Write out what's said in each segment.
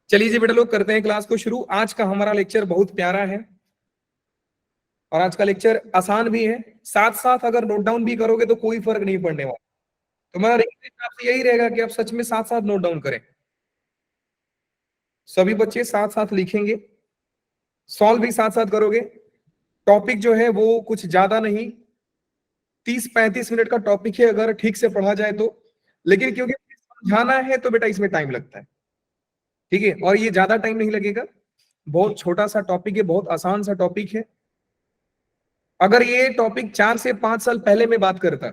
चलिए जी बेटा लोग, करते हैं क्लास को शुरू। आज का हमारा लेक्चर बहुत प्यारा है और आज का लेक्चर आसान भी है। साथ साथ अगर नोट डाउन भी करोगे तो कोई फर्क नहीं पड़ने वाला। तुम्हारा रिक्वेस्ट आपसे यही रहेगा कि आप सच में साथ साथ नोट डाउन करें। सभी बच्चे साथ साथ लिखेंगे, सॉल्व भी साथ साथ करोगे। टॉपिक जो है वो कुछ ज्यादा नहीं, 30-35 मिनट का टॉपिक है अगर ठीक से पढ़ा जाए तो। लेकिन क्योंकि समझाना है तो बेटा इसमें टाइम लगता है, ठीक है। और ये ज्यादा टाइम नहीं लगेगा, बहुत छोटा सा टॉपिक है, बहुत आसान सा टॉपिक है। अगर ये टॉपिक 4 से 5 साल पहले में बात करता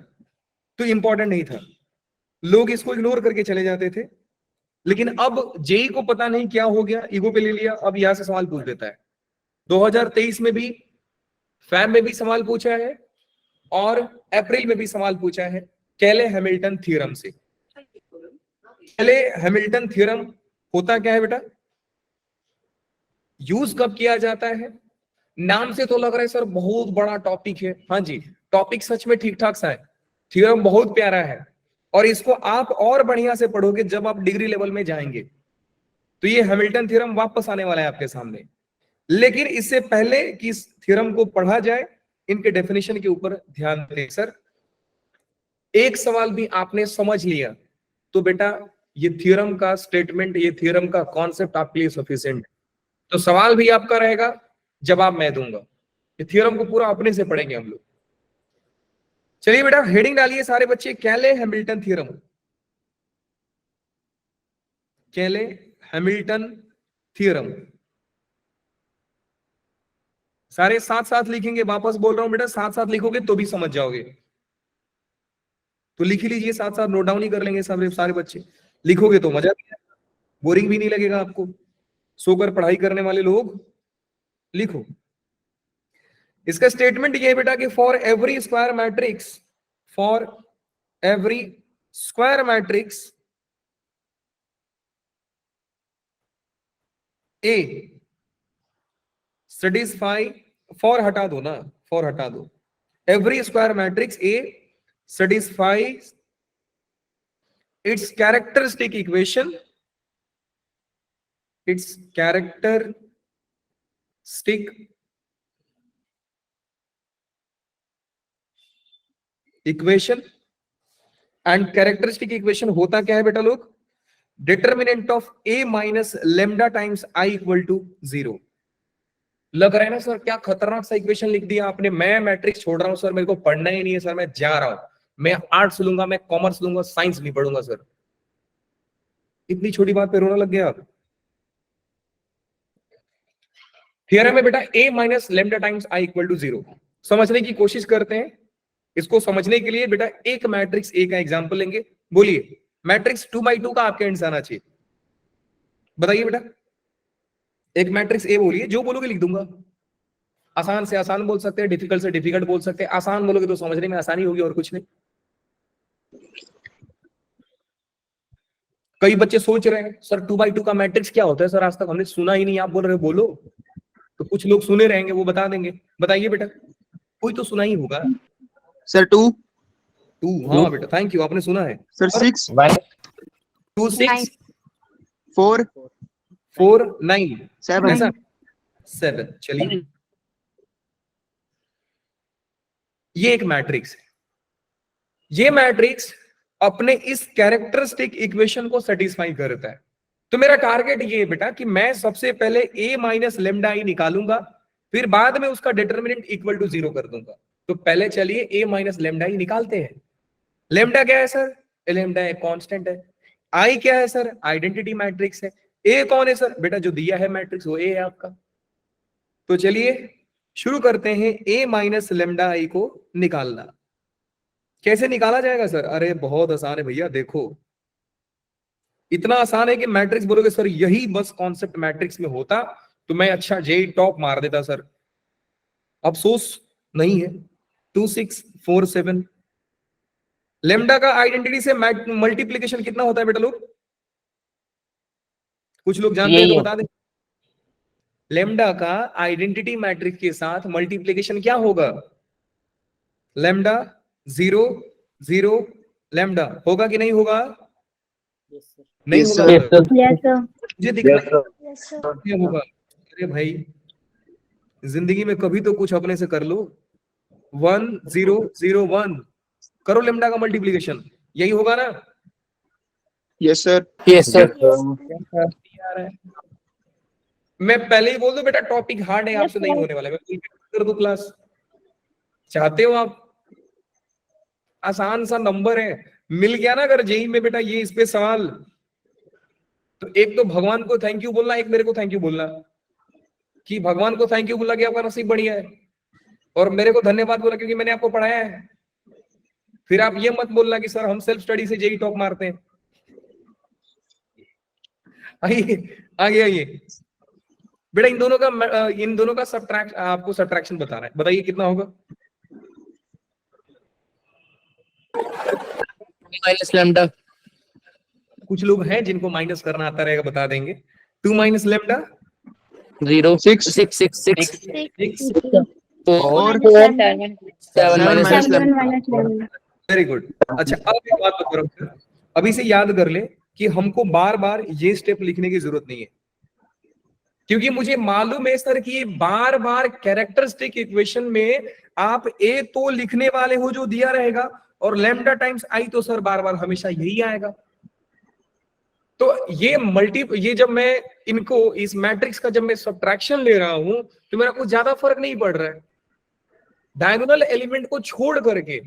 तो इंपॉर्टेंट नहीं था, लोग इसको इग्नोर करके चले जाते थे। लेकिन अब जेई को पता नहीं क्या हो गया, ईगो पे ले लिया, अब यहां से सवाल पूछ देता है। 2023 में भी फैब में भी सवाल पूछा है और अप्रैल में भी सवाल पूछा है कैले हैमिल्टन थ्योरम से। कैले हैमिल्टन थ्योरम होता क्या है बेटा, यूज कब किया जाता है? नाम से तो लग रहा है सर बहुत बड़ा टॉपिक है। हाँ जी, टॉपिक सच में ठीक ठाक सा है, थ्योरम बहुत प्यारा है और इसको आप और बढ़िया से पढ़ोगे जब आप डिग्री लेवल में जाएंगे। तो ये हैमिल्टन थ्योरम वापस आने वाला है आपके सामने। लेकिन इससे पहले कि इस थ्योरम को पढ़ा जाए, इनके डेफिनेशन के ऊपर ध्यान दें। सर एक सवाल भी आपने समझ लिया तो बेटा ये थ्योरम का स्टेटमेंट, ये थ्योरम का कॉन्सेप्ट आपके लिए सफिशिएंट है। तो सवाल भी आपका रहेगा, जवाब मैं दूंगा। ये थ्योरम को पूरा अपने से पढ़ेंगे हम लोग। चलिए बेटा हेडिंग डालिए सारे बच्चे, कैले हैमिल्टन थ्योरम। कैले हैमिल्टन थ्योरम सारे साथ साथ लिखेंगे। वापस बोल रहा हूं बेटा, साथ साथ लिखोगे तो भी समझ जाओगे। तो लिख ही लीजिए, साथ साथ नोट डाउन ही कर लेंगे सारे बच्चे। लिखोगे तो मजा भी आएगा, बोरिंग भी नहीं लगेगा आपको। सोकर पढ़ाई करने वाले लोग लिखो। इसका स्टेटमेंट ये है बेटा कि for every square matrix, for every square matrix A satisfy, for हटा दो ना, फॉर हटा दो, every square matrix A satisfies its characteristic equation, its characteristic equation। And characteristic equation होता क्या है बेटा लोग, determinant of A minus lambda times I equal to 0। लग रहा है ना सर क्या खतरनाक सा इक्वेशन लिख दिया आपने। मैं मैट्रिक्स छोड़ रहा हूं सर, मेरे को पढ़ना ही नहीं है सर, मैं जा रहा हूं, मैं आर्ट्स लूंगा, मैं कॉमर्स लूंगा, साइंस नहीं पढ़ूंगा सर। इतनी छोटी बात पे रोना लग गया आप। थ्योरम में बेटा A minus lambda times I equal to 0 समझने की कोशिश करते हैं। इसको समझने के लिए बेटा एक मैट्रिक्स ए का एग्जांपल लेंगे। बोलिए मैट्रिक्स 2x2 का आपके आंसर आना चाहिए, बताइए बेटा। एक मैट्रिक्स ए बोलिए, जो बोलोगे लिख दूंगा। आसान से आसान बोल सकते हैं, डिफिकल्ट से डिफिकल्ट बोल सकते हैं। आसान बोलोगे तो समझने में आसानी होगी और कुछ नहीं। कई बच्चे सोच रहे हैं सर 2x2 का मैट्रिक्स क्या होता है सर, आज तक हमने सुना ही नहीं, आप बोल रहे हो बोलो। तो कुछ लोग सुने रहेंगे, वो बता देंगे। बताइए बेटा, कोई तो सुना ही होगा सर। 2 हाँ बेटा, थैंक यू, आपने सुना है सर। 6 2 6 4 4 9 7 7। चलिए ये एक मैट्रिक्स है, ये मैट्रिक्स अपने इस कैरेक्टरिस्टिक इक्वेशन को सेटिस्फाई करता है। तो मेरा टारगेट ये है बेटा कि मैं सबसे पहले a माइनस लेमडा आई निकालूंगा, फिर बाद में उसका डिटर्मिनेंट इक्वल टू 0 कर दूंगा। तो पहले चलिए a माइनस लेमडा आई निकालते हैं। लेमडा क्या है सर, लेमडा एक कांस्टेंट है। आई क्या है सर, आइडेंटिटी मैट्रिक्स है। ए कौन है सर, बेटा जो दिया है मैट्रिक्स वो ए है आपका। तो चलिए शुरू करते हैं a माइनस लेमडा आई को निकालना। कैसे निकाला जाएगा सर, अरे बहुत आसान है भैया। देखो इतना आसान है कि मैट्रिक्स बोलोगे सर यही बस कॉन्सेप्ट मैट्रिक्स में होता तो मैं अच्छा जेई टॉप मार देता सर, अफसोस नहीं है। 2 6 4 7 लेमडा का आइडेंटिटी से मल्टीप्लीकेशन कितना होता है बेटा लोग, कुछ लोग जानते हैं तो बता दें। लेमडा का आइडेंटिटी मैट्रिक्स के साथ मल्टीप्लीकेशन क्या होगा, लेमडा 0 0 लेमडा होगा कि नहीं होगा? नहीं Yes, होना sir. होगा, Yes, sir. मुझे दिखना Yes, sir. क्या होगा। अरे भाई, जिंदगी में कभी तो कुछ अपने से कर लो। 1 0 0 1 करो लेमडा का मल्टीप्लीकेशन, यही होगा ना। Yes, sir. Yes, sir. यार है, मैं पहले ही बोल दूं बेटा टॉपिक हार्ड है, आपसे नहीं होने वाला है, मैं कर दूं क्लास। चाहते हो आप, आसान सा नंबर है, मिल गया ना अगर जेई में बेटा ये इस पे सवाल, तो एक तो भगवान को थैंक यू बोलना, एक मेरे को थैंक यू बोलना, कि भगवान को थैंक यू बोला कि आपका नसीब बढ़िया है, और मेरे को धन्यवाद बोला क्योंकि मैंने आपको पढ़ाया है। फिर आप ये मत बोलना कि सर हम सेल्फ स्टडी से जेई टॉप मारते हैं। आइए आगे आइए बेटा, इन दोनों का सब्ट्रैक्ट, आपको सब्ट्रैक्शन बता रहा है, बताइए कितना होगा। Minus lambda. कुछ लोग हैं जिनको माइनस करना आता रहेगा, बता देंगे। 2 minus lambda 0. 6. 6, 6, 6. 6। 4. Or 7 7 minus minus lambda. lambda. minus lambda. Very good. अच्छा अब एक बात बताओ, अभी से याद कर ले कि हमको बार बार ये स्टेप लिखने की जरूरत नहीं है, क्योंकि मुझे मालूम है सर कि बार बार कैरेक्टरिस्टिक इक्वेशन में आप ए तो लिखने वाले हो जो दिया रहेगा, और लैम्डा टाइम्स आई तो सर बार बार हमेशा यही आएगा। तो ये जब मैं इनको इस मैट्रिक्स का जब मैं सब्ट्रैक्शन ले रहा हूं तो मेरा कुछ ज्यादा फर्क नहीं पड़ रहा है, डायगोनल एलिमेंट को छोड़ करके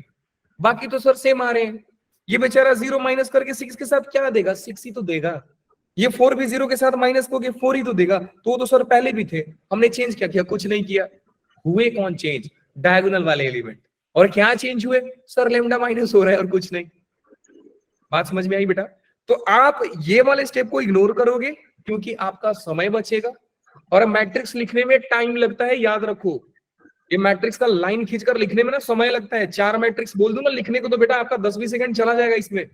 बाकी तो सर सेम आ रहे हैं। ये बेचारा 0 माइनस करके 6 के साथ क्या देगा, 6 ही तो देगा। ये 4 भी 0 के साथ माइनस करके 4 ही तो देगा, तो सर पहले भी थे, हमने चेंज क्या किया, कुछ नहीं किया। हुए कौन चेंज, डायगोनल वाले एलिमेंट। और क्या चेंज हुए सर, लेमडा माइनस हो रहा है और कुछ नहीं। बात समझ में आई बेटा। तो आप ये वाले स्टेप को इग्नोर करोगे क्योंकि आपका समय बचेगा, और मैट्रिक्स लिखने में टाइम लगता है, याद रखो। ये मैट्रिक्स का लाइन खींचकर लिखने में ना समय लगता है, 4 मैट्रिक्स बोल दूं ना लिखने को तो बेटा आपका 10-20 सेकंड चला जाएगा इसमें।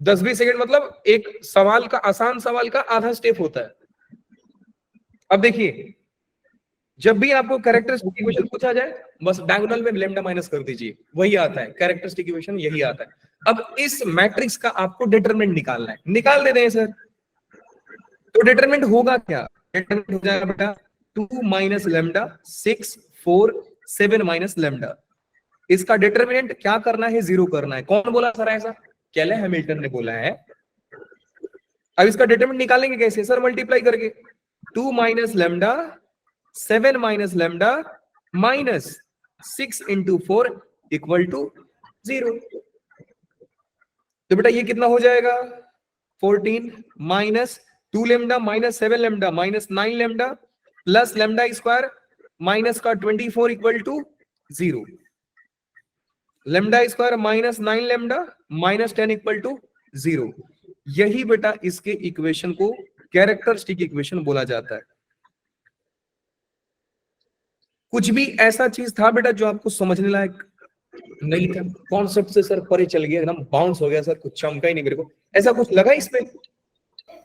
10-20 सेकंड मतलब एक सवाल का, आसान सवाल का आधा स्टेप होता है। अब देखिए, जब भी आपको कैरेक्टरिस्टिक इक्वेशन पूछा जाए बस डायगोनल में लेमडा माइनस कर दीजिए, वही आता है कैरेक्टरिस्टिक इक्वेशन, यही आता है। अब इस मैट्रिक्स का आपको डिटरमिनेंट निकालना है, निकाल देते हैं सर। तो डिटरमिनेंट होगा क्या, डिटरमिनेंट हो जाएगा बेटा 2 माइनस लेमडा 6 4 7 माइनस लेमडा। इसका डिटरमिनेंट क्या करना है, 0 करना है। कौन बोला सर ऐसा, केले हैमिल्टन ने बोला है। अब इसका डिटरमिनेंट निकालेंगे कैसे सर, मल्टीप्लाई करके 2 minus lambda 7 minus lambda minus 6 into 4 equal to 0। तो बेटा ये कितना हो जाएगा, 14 minus 2 lambda minus 7 lambda minus 9 lambda plus lambda square minus का 24 equal to 0। Lambda square minus 9 lambda minus 10 equal to 0। यही बेटा इसके इक्वेशन को कैरेक्टरिस्टिक इक्वेशन बोला जाता है। कुछ भी ऐसा चीज था बेटा जो आपको समझने लायक नहीं था, कॉन्सेप्ट से सर परे चल गया, एकदम बाउंस हो गया सर, कुछ चमका ही नहीं मेरे को, ऐसा कुछ लगा इसमें?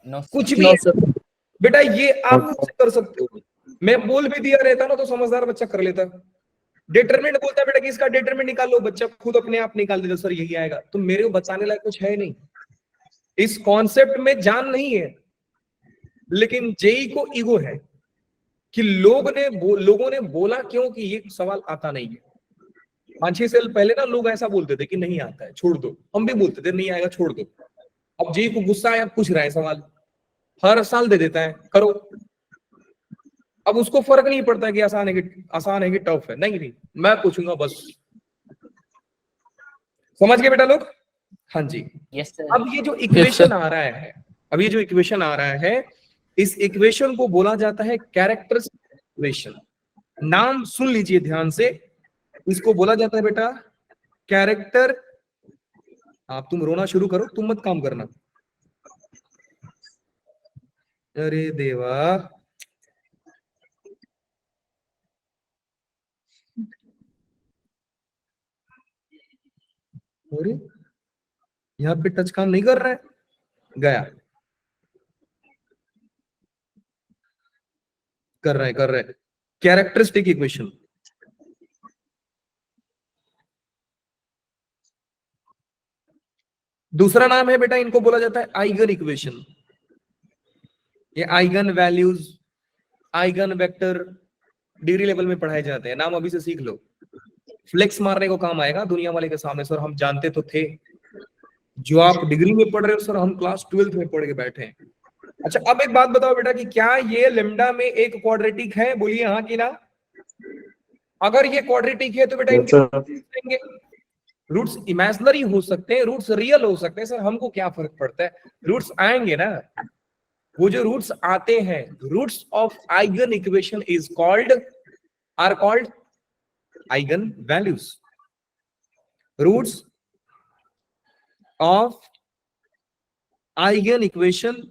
No, कुछ sir. भी No, sir. बेटा ये आप मुझसे कर सकते हो, मैं बोल भी दिया रहता ना तो समझदार बच्चा कर लेता। डिटरमिनेंट बोलता बेटा कि इसका डिटरमिनेंट निकाल लो, बच्चा खुद अपने आप निकाल देता सर यही आएगा। तो मेरे को बताने लायक कुछ है नहीं, इस कॉन्सेप्ट में जान नहीं है, लेकिन जेई को ईगो है कि लोगों ने बोला क्यों कि ये सवाल आता नहीं है। 5-6 साल पहले ना लोग ऐसा बोलते थे कि नहीं आता है छोड़ दो, हम भी बोलते थे नहीं आएगा छोड़ दो। अब जेई को गुस्सा आया, पूछ रहा है सवाल, हर साल दे देता है करो। अब उसको फर्क नहीं पड़ता कि आसान है कि टफ है, नहीं मैं पूछूंगा बस। समझ गए बेटा लोग? हाँ जी। Yes, sir. अब ये जो इक्वेशन आ रहा है, अब ये जो इक्वेशन आ रहा है, इस इक्वेशन को बोला जाता है कैरेक्टरिस्टिक इक्वेशन। नाम सुन लीजिए ध्यान से, इसको बोला जाता है बेटा कैरेक्टर। आप तुम रोना शुरू करो, तुम मत काम करना। अरे देवा, अरे यहाँ पे टच काम नहीं कर रहा है, गया। कर रहा है कैरेक्टरिस्टिक इक्वेशन। दूसरा नाम है बेटा, इनको बोला जाता है आइगन इक्वेशन। ये eigen values, eigen vector degree level में पढ़ाए जाते हैं, नाम अभी से सीख लो, फ्लेक्स मारने को काम आएगा दुनिया वाले के सामने। सर हम जानते तो थे, जो आप डिग्री में पढ़ रहे हो सर हम क्लास 12th में पढ़ के बैठे हैं। अच्छा अब एक बात बताओ बेटा कि क्या ये लेमडा में एक क्वाड्रेटिक है? बोलिए हाँ कि ना। अगर ये क्वाड्रेटिक है तो बेटा इनके रूट्स इमेजिनरी हो सकते हैं, रूट्स रियल हो सकते हैं। सर हमको क्या फर्क पड़ता है, रूट्स आएंगे ना। वो जो रूट्स आते हैं, roots of eigen equation is called, are called eigen values. Roots of eigen equation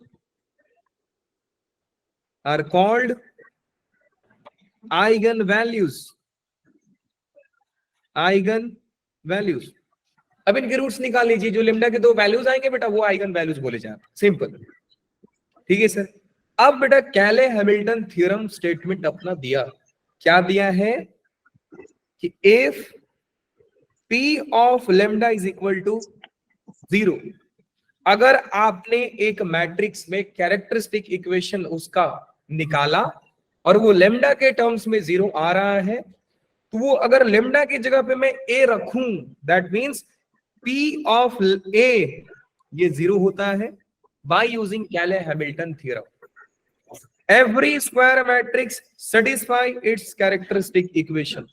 are called eigen values, eigen values। अब इनके रूट्स निकाल लीजिए, जो लेमडा के दो वैल्यूज आएंगे बेटा वो आइगन वैल्यूज बोले जाते हैं, सिंपल। ठीक है सर। अब बेटा कैले हैमिल्टन थ्योरम स्टेटमेंट अपना दिया, क्या दिया है कि if p of lambda is equal to 0, अगर आपने एक मैट्रिक्स में कैरेक्टरिस्टिक इक्वेशन उसका निकाला और वो लेमडा के टर्म्स में 0 आ रहा है, तो वो अगर लेमडा की जगह पे मैं a रखूं, that means p of a ये 0 होता है by using Cayley Hamilton theorem. Every square matrix satisfy its characteristic equation.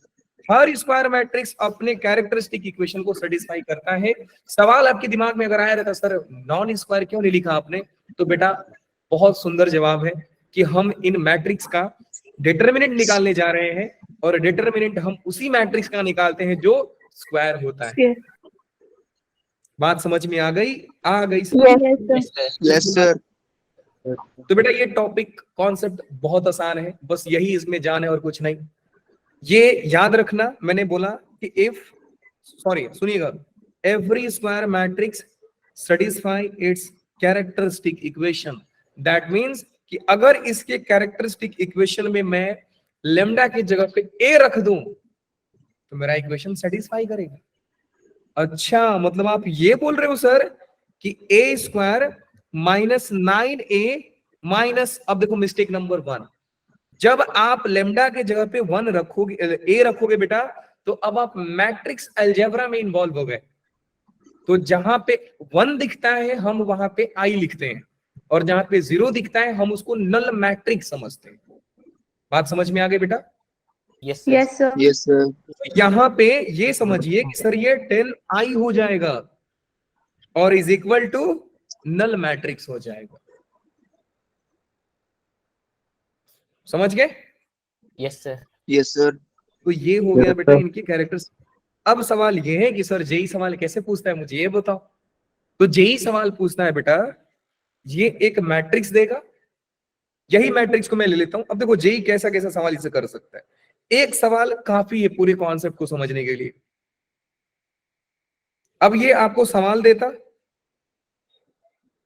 हर स्क्वायर मैट्रिक्स अपने कैरेक्टरिस्टिक इक्वेशन को सेटिस्फाई करता है। सवाल आपके दिमाग में अगर आया रहता सर नॉन स्क्वायर क्यों नहीं लिखा आपने, तो बेटा बहुत सुंदर जवाब है कि हम इन मैट्रिक्स का डिटरमिनेंट निकालने जा रहे हैं और डिटरमिनेंट हम उसी मैट्रिक्स का निकालते हैं जो स्क्वायर होता है। बात समझ में आ गई? आ गई यस सर। तो बेटा ये टॉपिक कॉन्सेप्ट बहुत आसान है, बस यही इसमें जान है और कुछ नहीं। ये याद रखना, मैंने बोला कि इफ, सॉरी सुनिएगा, every square matrix satisfy its characteristic equation. That means कि अगर इसके कैरेक्टरिस्टिक इक्वेशन में मैं लेमडा की जगह पे ए रख दूं तो मेरा इक्वेशन सेटिस्फाई करेगा। अच्छा मतलब आप ये बोल रहे हो सर कि ए स्क्वायर माइनस 9a माइनस, अब देखो मिस्टेक नंबर 1, जब आप लेमडा के जगह पे 1 रखोगे, ए रखोगे बेटा, तो अब आप मैट्रिक्स अलजेब्रा में इन्वॉल्व हो गए। तो जहां पे 1 दिखता है हम वहां पे आई लिखते हैं, और जहां पे 0 दिखता है हम उसको नल मैट्रिक्स समझते हैं। बात समझ में आ गई बेटा? Yes yes sir. यहां पे ये समझिए कि सर ये 10i हो जाएगा और is equal to null matrix हो जाएगा। समझ गए? Yes sir. Yes sir. तो ये हो गया बेटा इनके कैरेक्टर्स। अब सवाल ये है कि सर जेई सवाल कैसे पूछता है, मुझे ये बताओ। तो जेई सवाल पूछता है बेटा, ये एक मैट्रिक्स देगा, यही मैट्रिक्स को मैं ले लेता हूं। अब देखो जेई कैसा कैसा सवाल इसे कर सकता है। एक सवाल काफी है पूरे कॉन्सेप्ट को समझने के लिए। अब ये आपको सवाल देता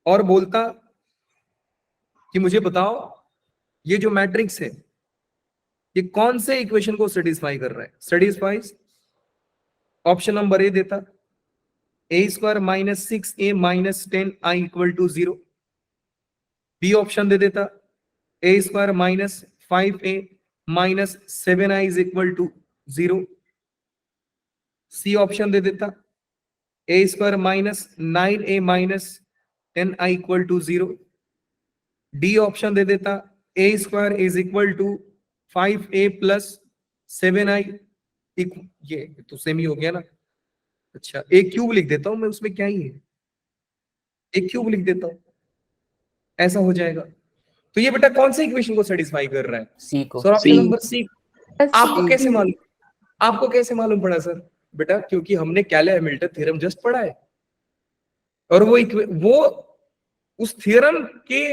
और बोलता कि मुझे बताओ ये जो मैट्रिक्स है ये कौन से इक्वेशन को सेटिस्फाई कर रहा है। सेटिस्फाइज, ऑप्शन नंबर ए देता, A square minus 6a minus 10i equal to 0। B option दे देता, A square minus 5a minus 7i is equal to 0। C option दे देता, A square minus 9a minus 10i equal to 0। D option दे देता, A square is equal to 5a plus 7i, ये तो same ही हो गया ना। अच्छा ए क्यूब लिख देता हूं मैं, उसमें क्या ही है, एक क्यूब लिख देता हूं, ऐसा हो जाएगा। तो ये बेटा कौन से इक्वेशन को सेटिस्फाई कर रहा है? सी को। Sir option number C. आपको कैसे मालूम, आपको कैसे मालूम पड़ा सर? बेटा क्योंकि हमने कैले हैमिल्टन थ्योरम जस्ट पढ़ा है, और वो उस थ्योरम के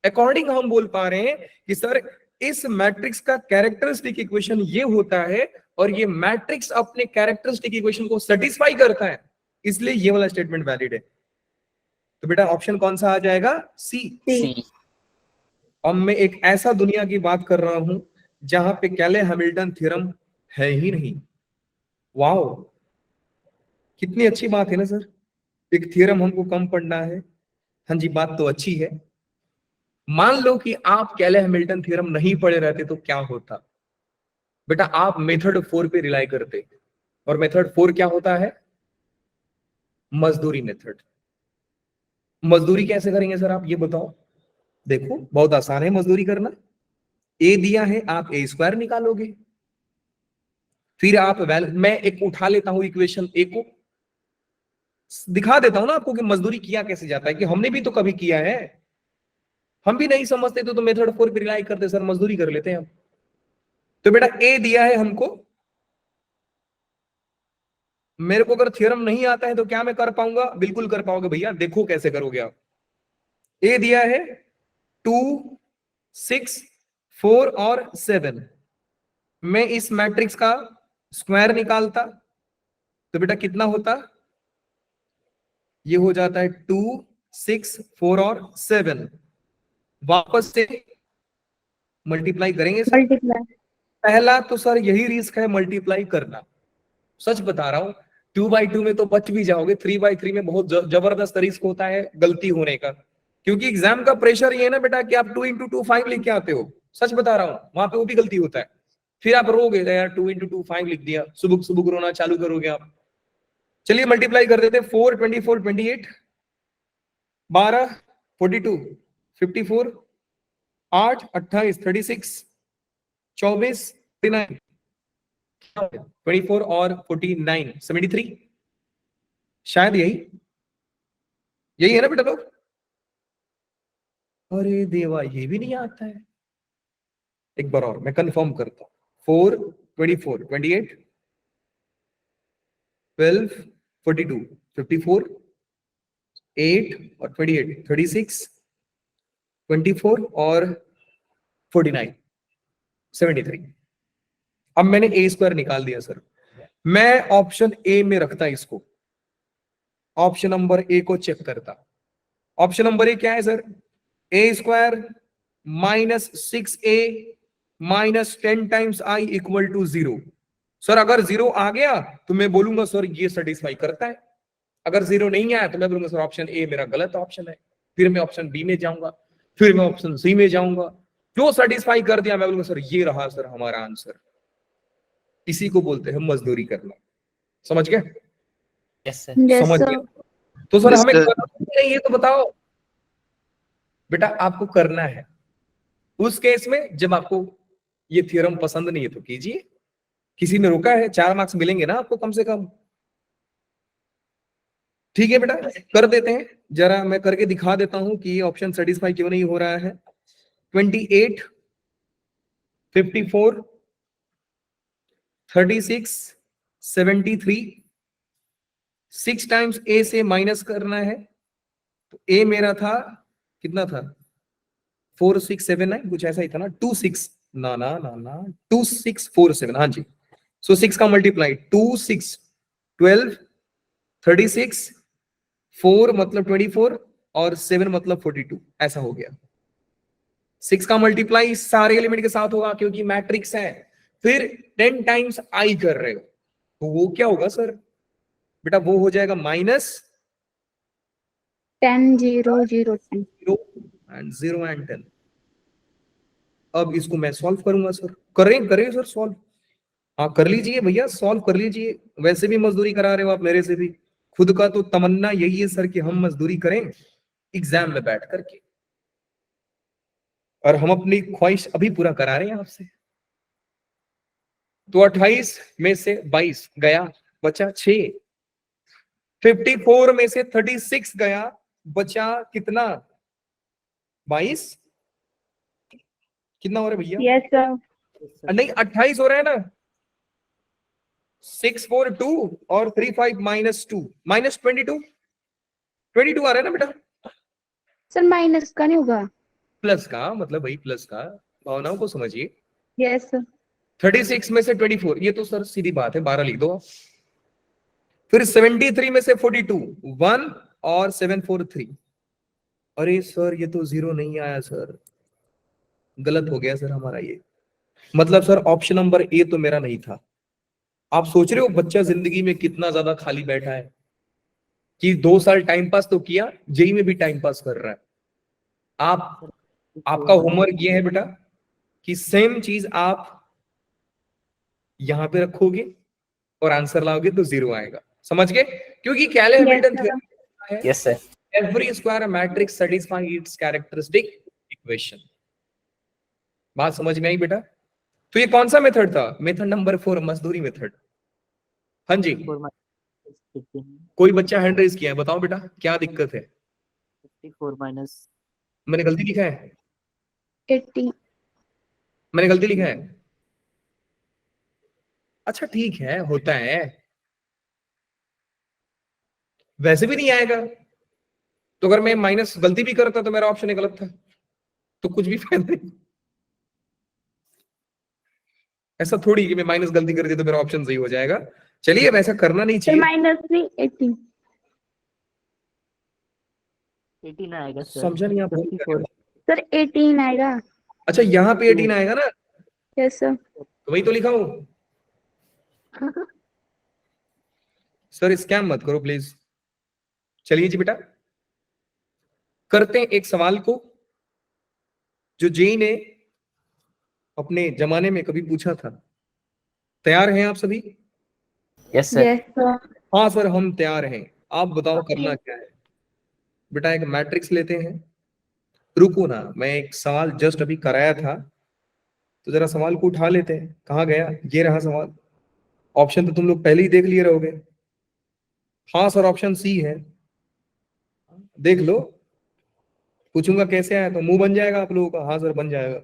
अकॉर्डिंग हम बोल पा रहे हैं कि सर इस मैट्रिक्स का कैरेक्टरिस्टिक इक्वेशन ये होता है और ये मैट्रिक्स अपने कैरेक्टरिस्टिक इक्वेशन को सेटिस्फाई करता है, इसलिए ये वाला स्टेटमेंट वैलिड है। तो बेटा ऑप्शन कौन सा आ जाएगा? सी। सी। अब मैं एक ऐसा दुनिया की बात कर रहा हूं जहां पे कैले हैमिल्टन थ्योरम है ही नहीं। वाओ कितनी अच्छी बात है ना सर। एक थ्योरम हमको कम पढ़ना है। हाँ जी, बात तो अच्छी है। मान लो कि आप कैले हैमिल्टन थ्योरम नहीं पढ़े रहते तो क्या होता बेटा, आप मेथड 4 पे रिलाई करते। और मेथड 4 क्या होता है? मजदूरी मेथड। मजदूरी कैसे करेंगे सर, आप ये बताओ। देखो बहुत आसान है मजदूरी करना। ए दिया है, आप ए स्क्वायर निकालोगे। फिर आप मैं एक उठा लेता हूं इक्वेशन ए को, दिखा देता हूं ना आपको कि मजदूरी किया कैसे जाता है, कि हमने भी तो कभी किया है। हम भी नहीं समझते तो मेथड 4 पे रिलाई करते, सर मजदूरी कर लेते हैं हम। तो बेटा ए दिया है हमको, मेरे को अगर थ्योरम नहीं आता है तो क्या मैं कर पाऊंगा? बिल्कुल कर पाओगे भैया, देखो कैसे करोगे आप। ए दिया है 2, 6, 4 और 7। मैं इस मैट्रिक्स का स्क्वायर निकालता तो बेटा कितना होता? ये हो जाता है 2, 6, 4 और 7। वापस से मल्टीप्लाई करेंगे सर। मल्टीप्लाई। पहला तो सर यही रिस्क है मल्टीप्लाई करना, सच बता रहा हूं। 2/2 में तो बच भी जाओगे, 3/3 में बहुत जबरदस्त रिस्क होता है गलती होने का। क्योंकि एग्जाम का प्रेशर ये है ना बेटा कि आप 2 × 2 5 लिख के आते हो, सच बता रहा हूं, वहां पे वो भी गलती होता है। फिर आप रोगे यार 2 × 2 5 लिख दिया, सुबह सुबह रोना चालू करोगे आप। चलिए मल्टीप्लाई कर देते हैं। 4, 24, 28, 12, 42, 54, 8, 28, 36, 24, 39, 24 और 49, 73। शायद यही यही है ना बेटा लोग? अरे देवा, ये भी नहीं आता है। एक बार और मैं कंफर्म करता हूं। 4, 24, 28, 12, 42, 54, 8 और 28, 36, 24 और 49, 73। अब मैंने ए स्क्वायर निकाल दिया सर। मैं ऑप्शन ए में रखता इसको, ऑप्शन नंबर ए को चेक करता। ऑप्शन नंबर ए क्या है sir? A square minus 6a minus 10 times I equal to 0। Sir अगर 0 आ गया तो मैं बोलूंगा सर ये सेटिस्फाई करता है। अगर 0 नहीं आया तो मैं बोलूंगा सर ऑप्शन ए मेरा गलत ऑप्शन है। फिर मैं ऑप्शन बी में जाऊंगा, फिर मैं ऑप्शन सी में जाऊंगा। जो सेटिस्फाई कर दिया मैं बोलूंगा सर ये रहा सर हमारा आंसर। इसी को बोलते हैं मजदूरी करना। समझ गए? Yes sir. यस समझ सर। गए? तो सर Yes, हमें sir. करना नहीं है तो बताओ बेटा, आपको करना है। उस केस में जब आपको ये थ्योरम पसंद नहीं है तो कीजिए, किसी ने रोका है? 4 मार्क्स मिलेंगे ना आपको कम से कम। ठीक है बेटा, कर देते हैं। जरा मैं करके दिखा देता हूं कि ये ऑप्शन सेटिस्फाई क्यों नहीं हो रहा है। 28, 54, 36, 73, 6 टाइम्स ए से माइनस करना है। तो ए मेरा था कितना था? 4, 6, 7, 9 कुछ ऐसा ही था ना। 2, 6 ना ना ना ना 2, 6, 4, 7, हाँ जी। सो 6 का मल्टीप्लाई 2, 6, 12, 36, 4 मतलब 24 और 7 मतलब 42, ऐसा हो गया। 6 का मल्टीप्लाई सारे एलिमेंट के साथ होगा क्योंकि मैट्रिक्स है। फिर 10 टाइम्स आई कर रहे हो तो वो क्या होगा सर? बेटा वो हो जाएगा माइनस 10, 0, 0, 10। 0 एंड 10। अब इसको मैं सॉल्व करूंगा सर। करें करें सर सॉल्व। हाँ कर लीजिए भैया, सॉल्व कर लीजिए। वैसे भी मजदूरी करा रहे हो आप मेरे से भी। खुद का तो तमन्ना यही है सर कि हम मजदूरी करें एग्जाम में बैठ करके, और हम अपनी ख्वाहिश अभी पूरा करा रहे हैं आपसे। तो 28 में से 22 गया, बचा 6। 54 में से 36 गया, बचा कितना? 22। कितना हो रहा है भैया? Yes sir. नहीं 28 हो रहा है ना। 6, 4, 2 और 3, 5 माइनस 2 माइनस 22 आ रहा है ना बेटा। सर माइनस का नहीं होगा। प्लस का मतलब भाई, प्लस का भावनाओं को समझिए। Yes sir. 36 में से 24, ये तो सर सीधी बात है, 12 लिख दो आप। फिर 73 में से 42, 1 और 7, 4, 3। अरे सर ये तो 0 नहीं आया सर, गलत हो गया सर हमारा ये। मतलब सर ऑप्शन नंबर ए तो मेरा नहीं था। आप सोच रहे हो बच्चा जिंदगी में कितना ज्यादा खाली बैठा है, कि 2 साल टाइम पास तो किया, जेई में भी टाइम पास कर रहा है। आप आपका होमवर्क ये है बेटा कि सेम चीज आप यहां पे रखोगे और आंसर लाओगे तो 0 आएगा। समझ गए? क्योंकि कैले हैमिल्टन थ्योरम है, Yes, sir. every square matrix satisfy its characteristic equation। बात समझ में आई बेटा? तो ये कौन सा मेथड था? मेथड नंबर 4, मजदूरी मेथड। हाँ जी, 4 minus 15, कोई बच्चा हैंड रेज किया है, बताओ बेटा क्या दिक्कत है? 54 minus मैंने गलती लिखा है? 80। मैंने गलती लिखा है? अच्छा ठीक है, होता है, वैसे भी नहीं आएगा। तो अगर मैं माइनस गलती भी करता तो मेरा ऑप्शन ही गलत था, तो कुछ भी फायदा नहीं। ऐसा थोड़ी कि मैं माइनस गलती कर दी तो मेरा ऑप्शन सही हो जाएगा। चलिए, वैसा करना नहीं सर चाहिए। माइनस 3 80। 18 आएगा सर। समझा नहीं आप बोल क्या रहे हो? सर 18 आएगा। अच्छा, यहाँ पे 18 आएगा ना, यस सर। तो वही तो लिखा हूं। सर स्कैम मत करो प्लीज। चलिए जी बेटा, करते हैं एक सवाल को जो जेई ने अपने जमाने में कभी पूछा था। तैयार हैं आप सभी? Yes, sir. Yes sir. हाँ सर, हम तैयार हैं। आप बताओ करना क्या है। बेटा एक मैट्रिक्स लेते हैं। रुको ना, मैं एक सवाल जस्ट अभी कराया था, तो जरा सवाल को उठा लेते हैं। कहाँ गया? ये रहा सवाल। ऑप्शन तो तुम लोग पहले ही देख लिए रहोगे। हाँ सर, ऑप्शन सी है, देख लो। पूछूंगा कैसे आया तो मुंह बन जाएगा आप लोगों का। हाँ सर बन जाएगा,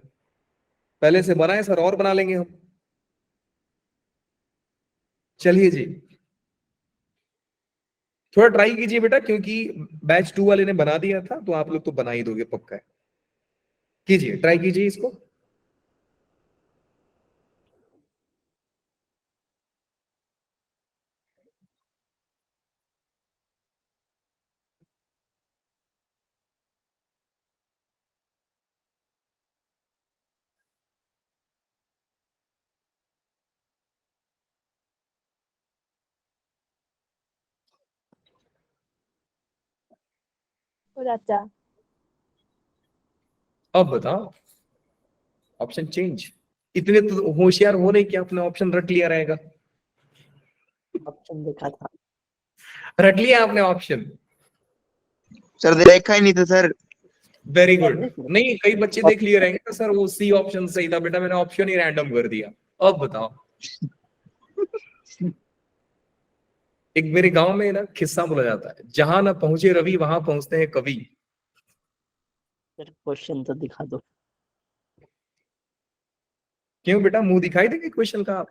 पहले से बनाए सर, और बना लेंगे हम। चलिए जी, थोड़ा ट्राई कीजिए बेटा, क्योंकि बैच 2 वाले ने बना दिया था, तो आप लोग तो बना ही दोगे पक्का है। कीजिए, ट्राई कीजिए इसको। हो जाता। अब बताओ, ऑप्शन चेंज। इतने तो होशियार हो नहीं कि आपने ऑप्शन रट लिया रहेगा। ऑप्शन देखा था। रट लिया आपने ऑप्शन। सर देखा ही नहीं था सर। Very good. नहीं, कई बच्चे देख लिए रहेंगे तो सर वो सी ऑप्शन सही था बेटा, मैंने ऑप्शन ही रैंडम कर दिया। अब बताओ, एक मेरे गांव में ना किस्सा बोला जाता है, जहां ना पहुंचे रवि वहां पहुंचते हैं कवि। सर क्वेश्चन तो दिखा दो। क्यों बेटा, मुंह दिखाई देगा क्वेश्चन का? आप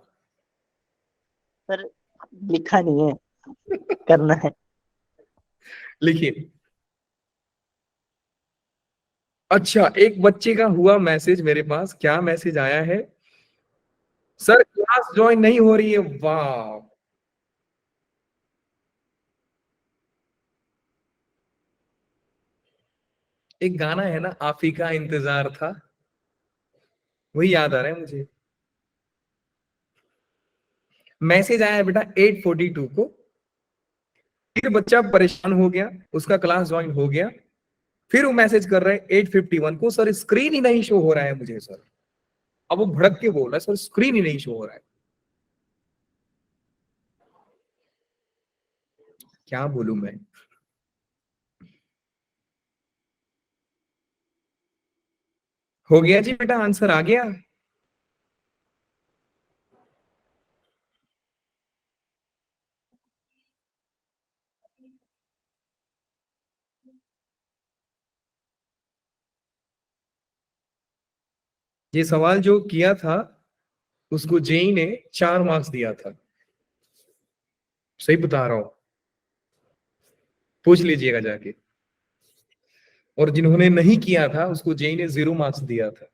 सर लिखा नहीं है, करना है। लिखिए। अच्छा, एक बच्चे का हुआ मैसेज मेरे पास। क्या मैसेज आया है? सर क्लास ज्वाइन नहीं हो रही है। वाह, एक गाना है ना, आप ही का इंतजार था, वही याद आ रहा है मुझे। मैसेज आया है बेटा 8:42 को। फिर बच्चा परेशान हो गया, उसका क्लास ज्वाइन हो गया। फिर वो मैसेज कर रहे हैं 8:51 को, सर स्क्रीन ही नहीं शो हो रहा है मुझे सर। अब वो भड़क के बोल रहा है, सर स्क्रीन ही नहीं शो हो रहा है। क्या बोलूं मैं? हो गया जी बेटा, आंसर आ गया। ये सवाल जो किया था उसको जेई ने 4 मार्क्स दिया था। सही बता रहा हूं, पूछ लीजिएगा जाके। और जिन्होंने नहीं किया था उसको जेई ने 0 मार्क्स दिया था।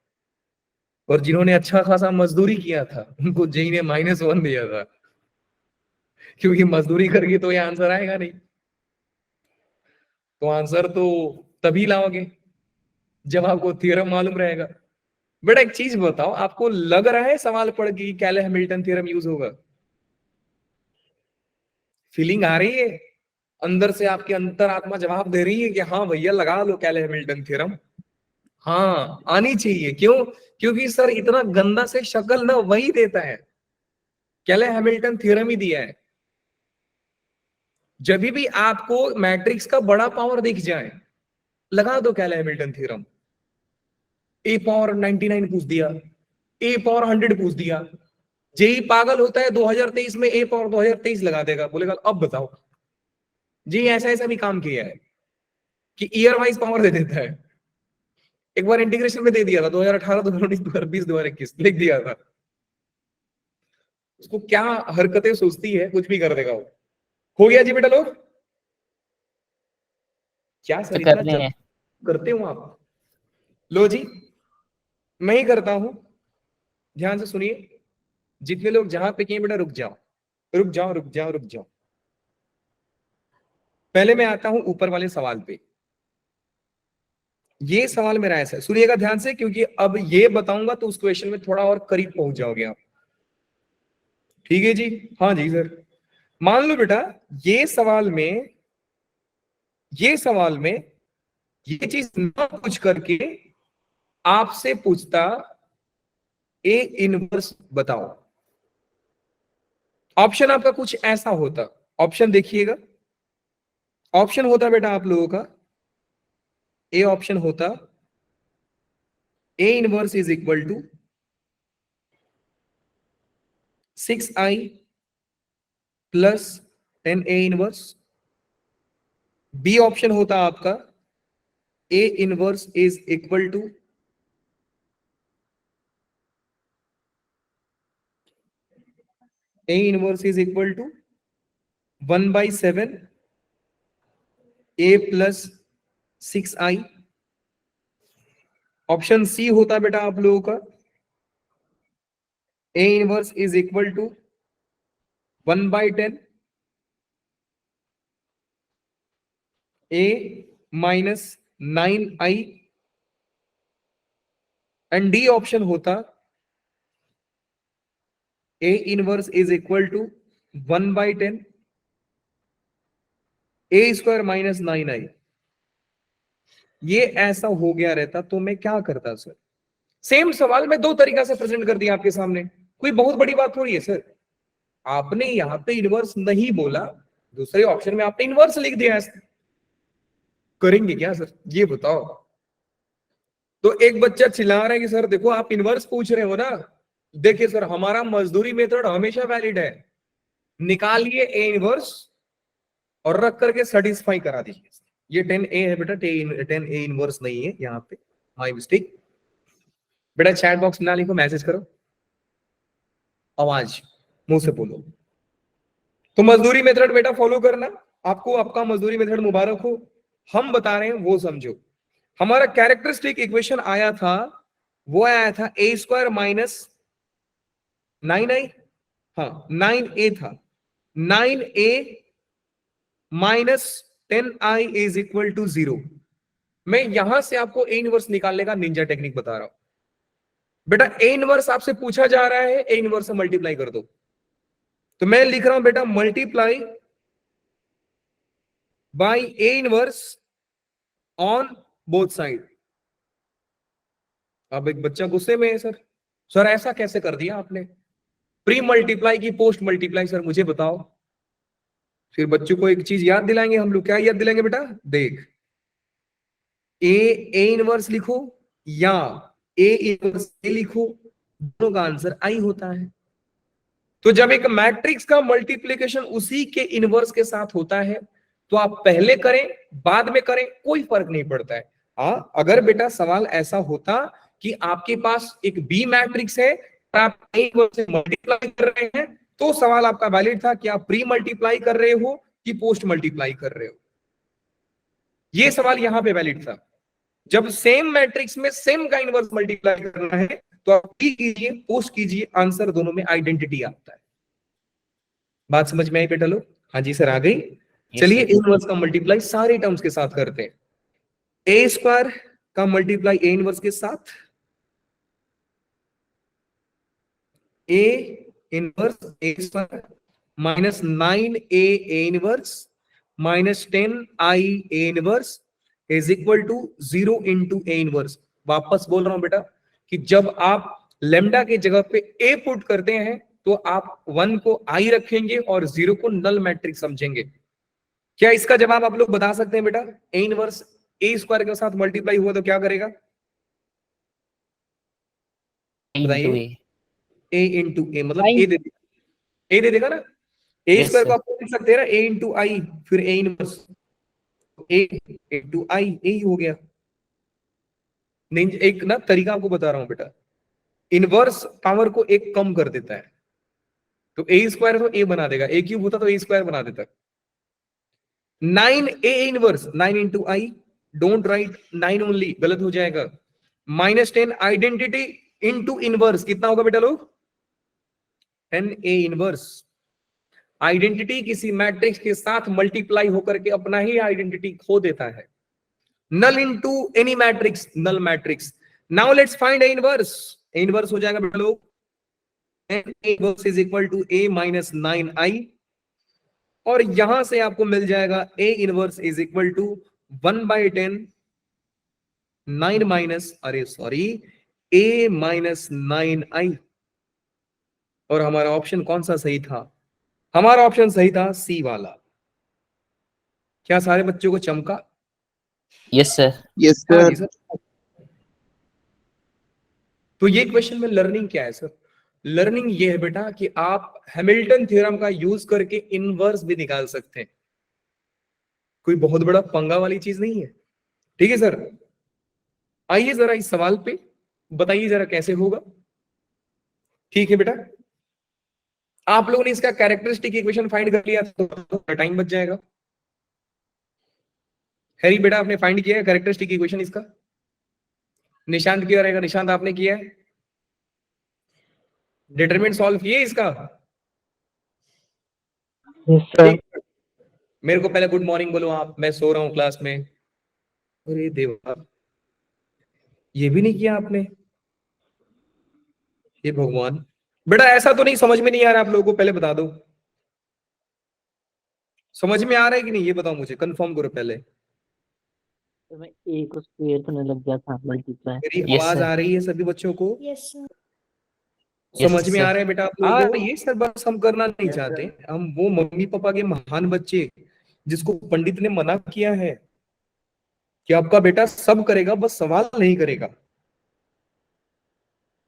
और जिन्होंने अच्छा खासा मजदूरी किया था उनको जेई ने -1 दिया था, क्योंकि मजदूरी करके तो ये आंसर आएगा नहीं। तो आंसर तो तभी लाओगे जब आपको थ्योरम मालूम रहेगा। बेटा एक चीज बताओ, आपको लग रहा है सवाल पढ़ के कैले हैमिल्टन थ्योरम यूज होगा? फीलिंग आ रही है? अंदर से आपकी अंतरात्मा जवाब दे रही है कि हाँ भैया लगा लो कैले हैमिल्टन थ्योरम। हाँ आनी चाहिए, क्यों? क्योंकि सर इतना गंदा से शक्ल ना वही देता है, कैले हैमिल्टन थ्योरम ही दिया है। जब भी आपको मैट्रिक्स का बड़ा पावर दिख जाए लगा दो कैले हैमिल्टन थ्योरम। ए पावर 99 पूछ दिया, ए पावर 100 पूछ दिया। जेई पागल होता है 2023 में ए पावर 2023 लगा देगा, बोलेगा अब बताओ जी ऐसा ऐसा भी काम किया है कि ईयर वाइज पावर दे देता है। एक बार इंटीग्रेशन में दे दिया था 2018 2019 2020 2021 लिख दिया था। उसको क्या हरकतें सोचती है, कुछ भी कर देगा वो। हो गया जी बेटा लोग? क्या सर तो इतना कर रहे हैं। करते हो आप? लो जी मैं ही करता हूं, ध्यान से सुनिए। जितने लोग जहां पे किए बेटा रुक जाओ रुक जाओ रुक जाओ रुक जाओ। पहले मैं आता हूं ऊपर वाले सवाल पे। ये सवाल मेरा ऐसा है, सुनिएगा ध्यान से, क्योंकि अब ये बताऊंगा तो उस क्वेश्चन में थोड़ा और करीब पहुंच जाओगे आप। ठीक है जी? हाँ जी सर। मान लो बेटा ये सवाल में ये चीज ना पूछ करके आपसे पूछता ए इनवर्स बताओ। ऑप्शन आपका कुछ ऐसा होता, ऑप्शन देखिएगा। ऑप्शन होता बेटा आप लोगों का, ए ऑप्शन होता A inverse is equal to 6i plus 10a inverse. B option होता आपका A inverse is equal to A inverse is equal to 1/7 A plus 6i। Option C होता बेटा आप लोगों का A inverse is equal to 1/10 A minus 9i। And D option होता A inverse is equal to 1/10 A square minus 9i। ये ऐसा हो गया रहता तो मैं क्या करता सर? सेम सवाल मैं दो तरीका से प्रेजेंट कर दिया आपके सामने, कोई बहुत बड़ी बात थोड़ी है सर। आपने यहां पे इनवर्स नहीं बोला, दूसरे ऑप्शन में आपने इनवर्स लिख दिया ऐसा। करेंगे क्या सर ये बताओ? तो एक बच्चा चिल्ला रहा है कि सर देखो आप इनवर्स पूछ रहे हो ना, देखिए सर हमारा मजदूरी मेथड हमेशा वैलिड है, निकालिए ए इनवर्स और रख करके सेटिस्फाई करा दीजिए। ये 10a है बेटा, 10a इनवर्स नहीं है यहाँ पे, माय मिस्टेक। बेटा चैट बॉक्स में ना लिखो, मैसेज करो, आवाज मुंह से बोलो। तो मजदूरी मेथड बेटा फॉलो करना, आपको आपका मजदूरी मेथड मुबारक हो। हम बता रहे हैं वो समझो। हमारा कैरेक्टरिस्टिक इक्वेशन आया था, वो आया था ए स्क्वायर माइनस 9i, हाँ 9a था, 9a minus 10i is equal to 0। मैं यहां से आपको ए इनवर्स निकालने का निंजा टेक्निक बता रहा हूं। बेटा ए इनवर्स आपसे पूछा जा रहा है, ए इनवर्स से मल्टीप्लाई कर दो। तो मैं लिख रहा हूं बेटा multiply by A inverse on both side. अब एक बच्चा गुस्से में है, सर ऐसा कैसे कर दिया आपने? प्री मल्टीप्लाई की पोस्ट मल्टीप्लाई सर मुझे बताओ। फिर बच्चों को एक चीज याद दिलाएंगे हम लोग, क्या याद दिलाएंगे बेटा? देख, ए इनवर्स लिखो या ए इनवर्स ए लिखो, दोनों का आंसर आई होता है। तो जब एक मैट्रिक्स का मल्टीप्लिकेशन उसी के इनवर्स के साथ होता है तो आप पहले करें बाद में करें कोई फर्क नहीं पड़ता है। हाँ अगर बेटा सवाल ऐसा होता कि आपके पास एक बी मैट्रिक्स है और आप ए इनवर्स से मल्टीप्लाई कर रहे हैं तो सवाल आपका वैलिड था कि आप प्री मल्टीप्लाई कर रहे हो कि पोस्ट मल्टीप्लाई कर रहे हो। ये सवाल यहां पे वैलिड था। जब सेम मैट्रिक्स में सेम का इनवर्स मल्टीप्लाई करना है तो आप प्री कीजिए पोस्ट कीजिए, आंसर दोनों में आइडेंटिटी आता है। बात समझ में आई बेटा लोग? हाँ जी सर आ गई। चलिए इनवर्स का मल्टीप्लाई सारे टर्म्स के साथ करते हैं। ए स्क्वायर का मल्टीप्लाई ए इनवर्स के साथ, A inverse A square minus 9a A inverse minus 10i A inverse is equal to 0 into A inverse. वापस बोल रहा हूं बेटा कि जब आप लेमडा की जगह पे ए पुट करते हैं तो आप 1 को आई रखेंगे और 0 को नल मैट्रिक्स समझेंगे। क्या इसका जवाब आप लोग बता सकते हैं बेटा? ए इनवर्स ए स्क्वायर के साथ मल्टीप्लाई हुआ तो क्या करेगा? बताइए। ए इंटू ए मतलब ए दे देगा, ए दे देगा ना। ए Yes, स्क्वायर को sir. आप लिख सकते हैं ना ए इंटू आई, फिर ए इनवर्स ए इंटू आई, ए ही हो गया। नहीं, एक ना तरीका आपको बता रहा हूं बेटा, इनवर्स पावर को एक कम कर देता है। तो ए स्क्वायर तो ए बना देगा, ए क्यूब होता तो ए स्क्वायर बना देता। 9 A inverse 9 into I, don't write 9 only, गलत हो जाएगा। माइनस 10 आइडेंटिटी इंटू इनवर्स कितना होगा बेटा लोग? 10 ए इनवर्स। आइडेंटिटी किसी मैट्रिक्स के साथ मल्टीप्लाई होकर के अपना ही आइडेंटिटी खो देता है। Null into any matrix, null matrix. Now let's find A inverse. A inverse हो जाएगा बेटा लोग A inverse is equal to A minus 9i, और यहां से आपको मिल जाएगा A inverse is equal to 1/10 9 minus A minus 9i। और हमारा ऑप्शन कौन सा सही था? हमारा ऑप्शन सही था सी वाला। क्या सारे बच्चों को चमका? Yes, sir. यस हाँ सर। जी सर। तो ये क्वेश्चन में लर्निंग क्या है सर? लर्निंग ये है बेटा कि आप हैमिल्टन थ्योरम का यूज करके इनवर्स भी निकाल सकते हैं। कोई बहुत बड़ा पंगा वाली चीज नहीं है। ठीक है सर, आइए जरा इस सवाल पे बताइए जरा कैसे होगा। ठीक है बेटा, आप लोगों ने इसका कैरेक्टरिस्टिक इक्वेशन फाइंड कर लिया तो टाइम बच जाएगा। हैरी बेटा आपने फाइंड किया है कैरेक्टरिस्टिक इक्वेशन इसका? निशांत किया रहेगा, निशांत आपने किया है? डिटरमिनेंट सॉल्व किए इसका? ठीक। मेरे को पहले गुड मॉर्निंग बोलो आप, मैं सो रहा हूं क्लास में। अरे देवा, ये भी नहीं किया आपने। हे भगवान, बेटा ऐसा तो नहीं समझ में नहीं आ रहा आप लोगों को? पहले बता दो समझ में आ रहा है कि नहीं, ये बताओ मुझे, कंफर्म करो पहले। तो मैं ए को स्क्वायर करने लग गया था मल्टीप्लाई। मेरी Yes, आवाज sir. आ रही है सभी बच्चों को? Yes sir. Yes, समझ में sir. आ रहा है बेटा आप लोगों को? ये सर बस हम करना नहीं चाहते, हम वो मम्मी पापा के महान बच्चे जिसको पंडित ने मना किया है कि आपका बेटा सब करेगा बस सवाल नहीं करेगा।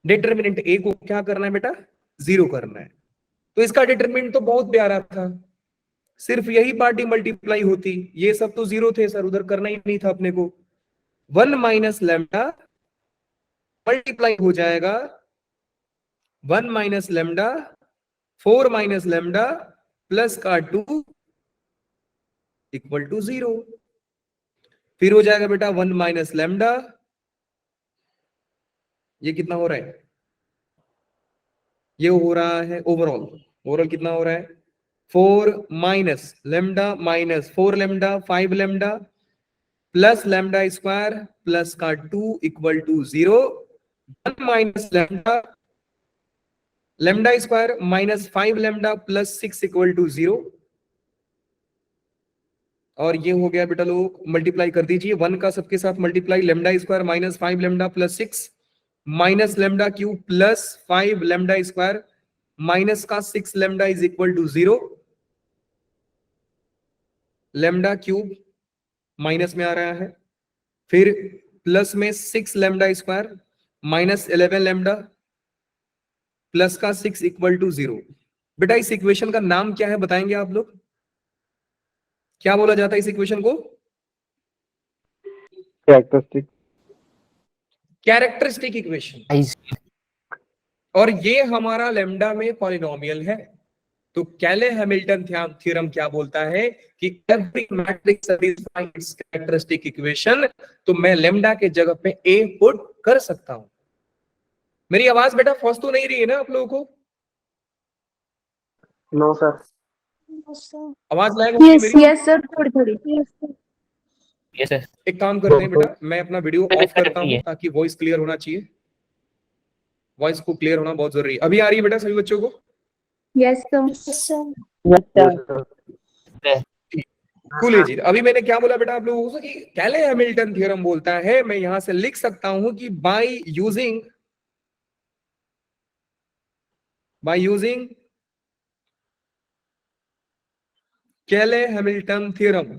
डिटरमिनेंट ए को क्या करना है बेटा? 0 करना है। तो इसका डिटरमिनेंट तो बहुत प्यारा था, सिर्फ यही पार्टी मल्टीप्लाई होती, ये सब तो 0 थे सर, उधर करना ही नहीं था अपने को। 1 माइनस लैम्डा मल्टीप्लाई हो जाएगा 1 minus lambda 4 minus lambda plus का 2 इक्वल टू 0। फिर हो जाएगा बेटा 1 माइनस लैम्डा, ये कितना हो रहा है? ये हो रहा है ओवरऑल कितना हो रहा है? 4 minus lambda minus 4 lambda 5 lambda plus lambda square plus का 2 equal to 0। 1 minus lambda lambda square minus 5 lambda plus 6 equal to 0। और ये हो गया बेटा लोग, मल्टीप्लाई कर दीजिए 1 का सबके साथ multiply, lambda square minus 5 lambda plus 6 minus lambda cube plus 5 lambda square minus का 6 lambda is equal to 0। Lambda cube minus में आ रहा है, फिर प्लस में 6 lambda square minus 11 lambda plus का 6 इक्वल टू 0। बेटा इस इक्वेशन का नाम क्या है बताएंगे आप लोग? क्या बोला जाता है इस इक्वेशन को? Characteristic equation. और ये हमारा लैम्डा में पॉलिनोमियल है। तो कैले हैमिल्टन थ्योरम क्या बोलता है कि every matrix satisfying it's characteristic equation, तो मैं लैम्डा के जगह पे ए पुट कर सकता हूं। मेरी आवाज बेटा फौस तो नहीं रही है ना आप लोगों को? No sir. आवाज लैग हो रही है यस मेरी? यस सर, थोड़ी थोड़ी। Yes, sir. एक काम करते हैं बेटा, मैं अपना वीडियो ऑफ करता हूं ताकि वॉइस क्लियर होना चाहिए। वॉइस को क्लियर होना बहुत जरूरी है। अभी आ रही है बेटा सभी बच्चों को? Yes sir. Yes sir. Yes sir. कुलेजी। अभी मैंने क्या बोला बेटा आप लोगों को कि कैले हैमिल्टन थ्योरम बोलता है, मैं यहां से लिख सकता हूं कि bye using Cayley Hamilton theorem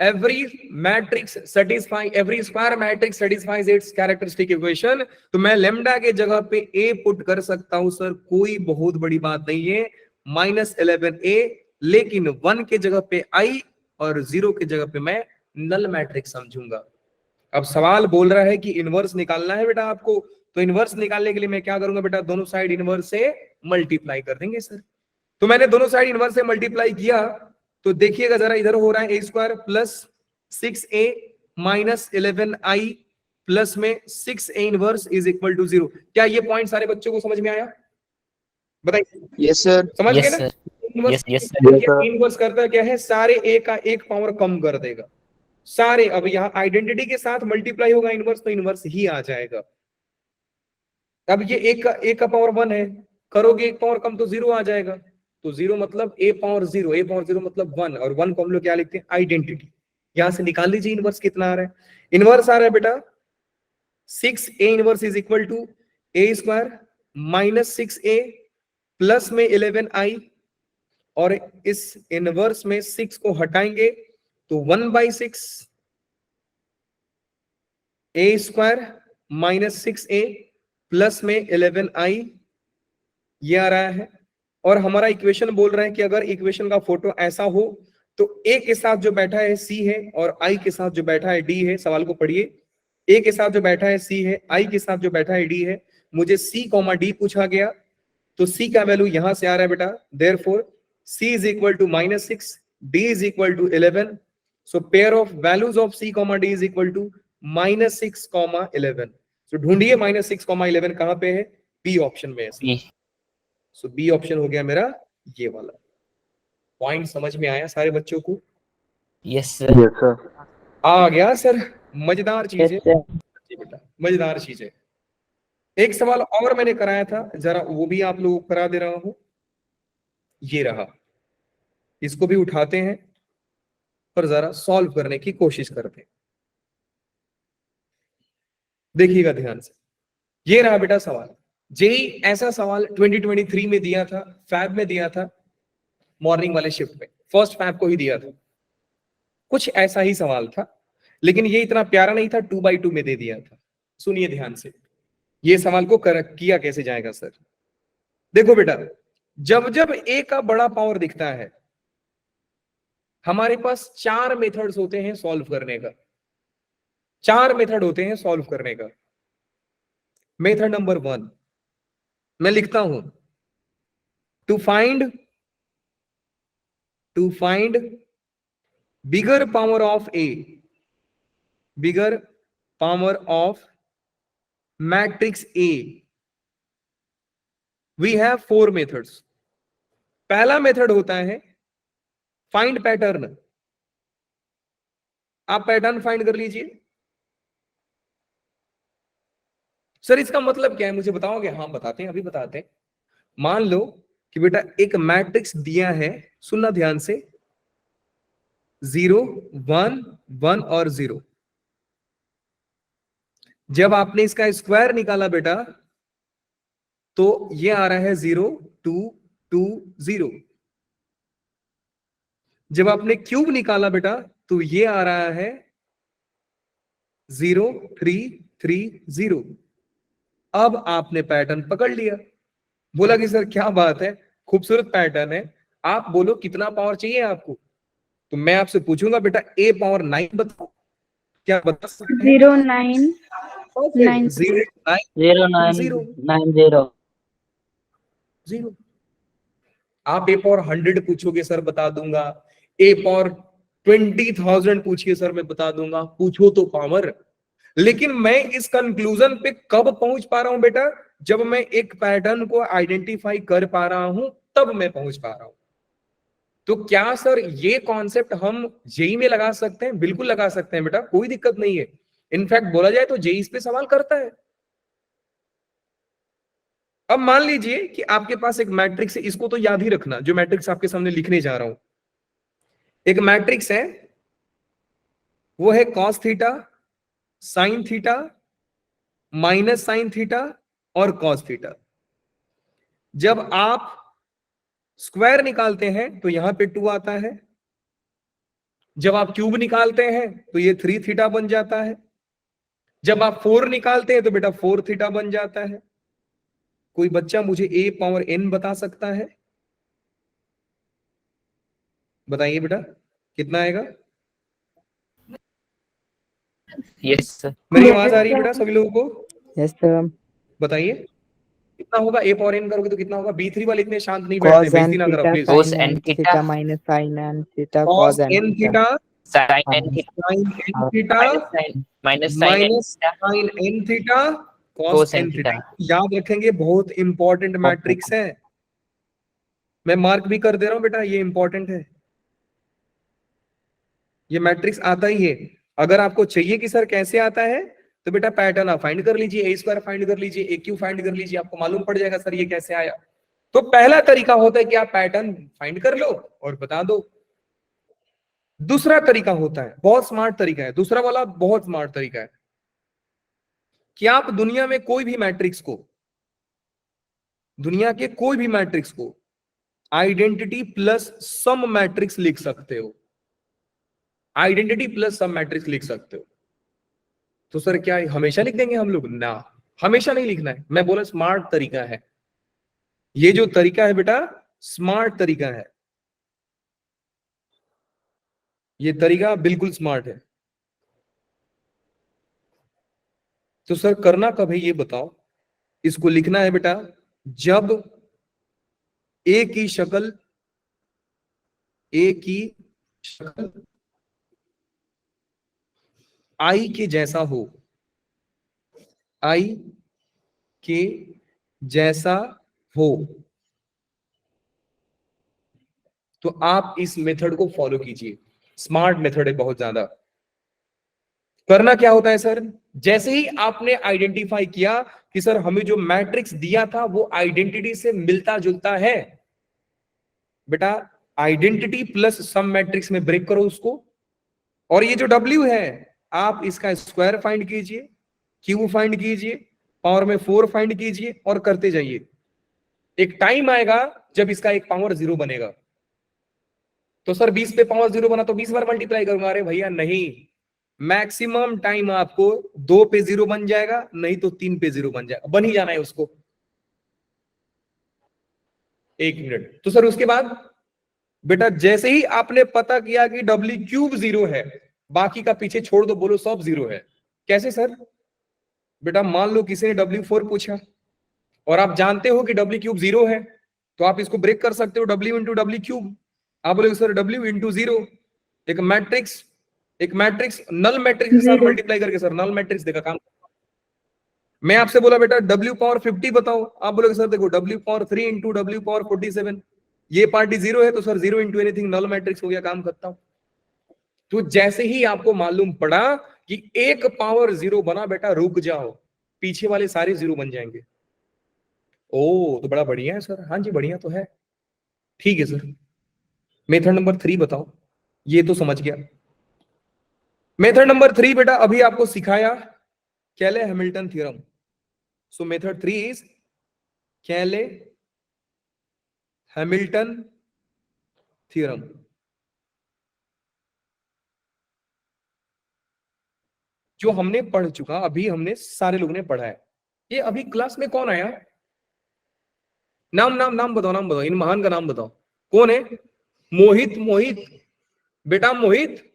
every square matrix satisfies its characteristic equation। तो मैं लेमडा के जगह पे a पुट कर सकता हूं सर, कोई बहुत बड़ी बात नहीं है, -11a, लेकिन 1 के जगह पे i और 0 के जगह पे मैं नल मैट्रिक्स समझूंगा। अब सवाल बोल रहा है कि इनवर्स निकालना है बेटा आपको, तो इनवर्स निकालने के लिए मैं क्या करूंगा बेटा, दोनों साइड इनवर्स से मल्टीप्लाई कर देंगे सर। तो मैंने दोनों साइड इनवर्स से मल्टीप्लाई किया, तो देखिएगा जरा, इधर हो रहा है a² plus 6a minus 11i plus में 6a inverse is equal to 0। क्या ये पॉइंट सारे बच्चों को समझ में आया? बताइए। Yes sir. समझ गए Yes, ना? sir. Yes, sir. इनवर्स करता क्या है, सारे a का एक पावर कम कर देगा सारे। अब यहाँ आइडेंटिटी के साथ मल्टीप्लाई होगा इनवर्स, तो इनवर्स ही आ जाएगा। अब ये एक का पावर 1 है, करोगे एक पावर कम तो 0 आ जाएगा, तो 0 मतलब a पावर 0 मतलब 1, और 1 को हम लोग क्या लिखते हैं, आइडेंटिटी। यहां से निकाल लीजिए इनवर्स कितना आ रहा है। इनवर्स आ रहा है बेटा 6a inverse is equal to a² minus 6a plus में 11i, और इस इनवर्स में 6 को हटाएंगे तो 1/6 a² माइनस 6a प्लस में 11i, ये आ रहा है। और हमारा इक्वेशन बोल रहा है कि अगर इक्वेशन का फोटो ऐसा हो तो a के साथ जो बैठा है c है, और i के साथ जो बैठा है d है। सवाल को पढ़िए, a के साथ जो बैठा है c है, i के साथ जो बैठा है d है। मुझे c, d पूछा गया, तो c का वैल्यू यहां से आ रहा है बेटा, therefore c is equal to -6, d is equal to 11। So pair of values of c, d is equal to -6, 11। तो ढूंढिए -6, 11 कहां पे है, बी ऑप्शन में है। B. सो बी ऑप्शन हो गया मेरा ये वाला। पॉइंट समझ में आया सारे बच्चों को? Yes, sir. Yes sir. आ गया सर, मजेदार चीज है Yes, sir. जी बेटा, मजेदार चीज है। एक सवाल और मैंने कराया था, जरा वो भी आप लोगों को करा दे रहा हूं। ये रहा, इसको भी उठाते हैं और जरा सॉल्व करने की कोशिश करते हैं। देखिएगा ध्यान से, ये रहा बेटा सवाल। जेई ऐसा सवाल 2023 में दिया था, फैब में दिया था, मॉर्निंग वाले शिफ्ट में, फर्स्ट फैब को ही दिया था। कुछ ऐसा ही सवाल था, लेकिन ये इतना प्यारा नहीं था, 2x2 में दे दिया था। सुनिए ध्यान से, ये सवाल को किया कैसे जाएगा सर। देखो बेटा, जब जब a का बड़ा पावर दिखता है, हमारे पास 4 मेथड्स होते हैं सॉल्व करने का। 4 मेथड होते हैं सॉल्व करने का। मेथड नंबर 1 मैं लिखता हूं, to find bigger power of a, bigger power of matrix A, we have 4 methods. पहला मेथड होता है फाइंड पैटर्न। आप पैटर्न फाइंड कर लीजिए। सर इसका मतलब क्या है, मुझे बताओगे? हाँ बताते हैं, अभी बताते हैं। मान लो कि बेटा एक मैट्रिक्स दिया है, सुनना ध्यान से, 0 1 1 और 0। जब आपने इसका स्क्वायर निकाला बेटा, तो ये आ रहा है 0 2 2 0। जब आपने क्यूब निकाला बेटा, तो ये आ रहा है 0 3 3 0। अब आपने पैटर्न पकड़ लिया, बोला कि सर क्या बात है, खूबसूरत पैटर्न है, आप बोलो कितना पावर चाहिए आपको। तो मैं आपसे पूछूंगा बेटा a पावर 9 बताओ, क्या बता सकते हैं? 0 9 9 0 0990. 0। आप a पावर 100 पूछोगे सर बता दूंगा, a पावर 20,000 पूछिए सर मैं बता दूंगा, पूछो तो पावर। लेकिन मैं इस कंक्लूजन पे कब पहुंच पा रहा हूं बेटा, जब मैं एक पैटर्न को आइडेंटिफाई कर पा रहा हूं, तब मैं पहुंच पा रहा हूं। तो क्या सर ये कॉन्सेप्ट हम जेई में लगा सकते हैं? बिल्कुल लगा सकते हैं बेटा, कोई दिक्कत नहीं है। इनफैक्ट बोला जाए तो जेई इस पे सवाल करता है। अब मान लीजिए कि आपके पास एक मैट्रिक्स है, इसको तो याद ही रखना, जो मैट्रिक्स आपके सामने लिखने जा रहा हूं। एक मैट्रिक्स है, वो है cos theta, sine theta, minus sine theta और कॉस थीटा। जब आप स्क्वायर निकालते हैं तो यहां पे 2 आता है, जब आप क्यूब निकालते हैं तो ये 3 थीटा बन जाता है, जब आप 4 निकालते हैं तो बेटा 4 थीटा बन जाता है। कोई बच्चा मुझे a पावर n बता सकता है? बताइए बेटा कितना आएगा? Yes, sir. मेरी आवाज आ रही है बेटा सभी लोगों को? Yes sir. बताइए कितना होगा? a पावर n करोगे तो कितना होगा? B3 वाले इतने शांत नहीं cos बैठते, n बेइज्जती ना करो theta please. Cos sin n n theta. theta minus sin n theta cos cos n n theta theta Sin n theta sin n theta minus sin n minus theta sin n theta cos cos n n theta. theta. याद रखेंगे, बहुत important matrix है, मैं mark भी कर दे रहा हूं बेटा, ये इंपॉर्टेंट है, ये मैट्रिक्स आता ही है। अगर आपको चाहिए कि सर कैसे आता है, तो बेटा पैटर्न आप फाइंड कर लीजिए, ए स्क्वायर फाइंड कर लीजिए, ए क्यू फाइंड कर लीजिए, आपको मालूम पड़ जाएगा सर ये कैसे आया। तो पहला तरीका होता है कि आप पैटर्न फाइंड कर लो और बता दो। दूसरा तरीका होता है, बहुत स्मार्ट तरीका है, दूसरा वाला बहुत स्मार्ट तरीका है, कि आप दुनिया में कोई भी मैट्रिक्स को, दुनिया के कोई भी मैट्रिक्स को आइडेंटिटी प्लस सम मैट्रिक्स लिख सकते हो, आइडेंटिटी प्लस सम मैट्रिक्स लिख सकते हो। तो सर क्या हमेशा लिख देंगे हम लोग? ना, हमेशा नहीं लिखना है, मैं बोला स्मार्ट तरीका है, ये जो तरीका है बेटा स्मार्ट तरीका है, ये तरीका बिल्कुल स्मार्ट है। तो सर करना कब है ये बताओ? इसको लिखना है बेटा जब ए की शक्ल, ए की शक्ल आई के जैसा हो, आई के जैसा हो, तो आप इस मेथड को फॉलो कीजिए। स्मार्ट मेथड है बहुत ज्यादा। करना क्या होता है सर? जैसे ही आपने आइडेंटिफाई किया कि सर हमें जो मैट्रिक्स दिया था वो आइडेंटिटी से मिलता जुलता है, बेटा आइडेंटिटी प्लस सम मैट्रिक्स में ब्रेक करो उसको, और ये जो W है आप इसका स्क्वायर फाइंड कीजिए, क्यूब फाइंड कीजिए, पावर में 4 फाइंड कीजिए और करते जाइए। एक टाइम आएगा जब इसका एक पावर 0 बनेगा। तो सर 20 पे पावर 0 बना तो 20 बार मल्टीप्लाई करूंगा? अरे भैया नहीं, मैक्सिमम टाइम आपको 2 पे 0 बन जाएगा, नहीं तो 3 पे 0 बन जाएगा, बन ही जाना है उसको। 1 मिनट। तो सर उसके बाद बेटा जैसे ही आपने पता किया कि W क्यूब 0 है, बाकी का पीछे छोड़ दो, बोलो सब 0 है। कैसे सर? बेटा मान लो किसी ने W4 पूछा और आप जानते हो कि W क्यूब 0 है, तो आप इसको ब्रेक कर सकते हो, W इंटू W क्यूब। आप बोलोगे सर W इंटू 0, एक मैट्रिक्स नल मैट्रिक्स के साथ मल्टीप्लाई करके सर नल मैट्रिक्स देगा काम। मैं आपसे बोला बेटा W पावर 50 बताओ, आप बोलोगे सर देखो W power 3 into W power 47, ये पार्टी 0 है तो sir 0 into anything null matrix हो गया, काम करता हूं। तो जैसे ही आपको मालूम पड़ा कि एक पावर 0 बना, बेटा रुक जाओ, पीछे वाले सारे 0 बन जाएंगे। ओ तो बड़ा बढ़िया है सर। हाँ जी बढ़िया तो है, ठीक है सर। मेथड नंबर 3 बताओ। ये तो समझ गया। मेथड नंबर 3 बेटा अभी आपको सिखाया, कैले Hamilton theorem. So method 3 is कैले हैमिल्टन थ्योरम। जो हमने पढ़ चुका, अभी हमने सारे लोगों ने पढ़ा है। ये अभी क्लास में कौन आया? नाम बताओ, इन महान का नाम बताओ। कौन है? मोहित बेटा, मोहित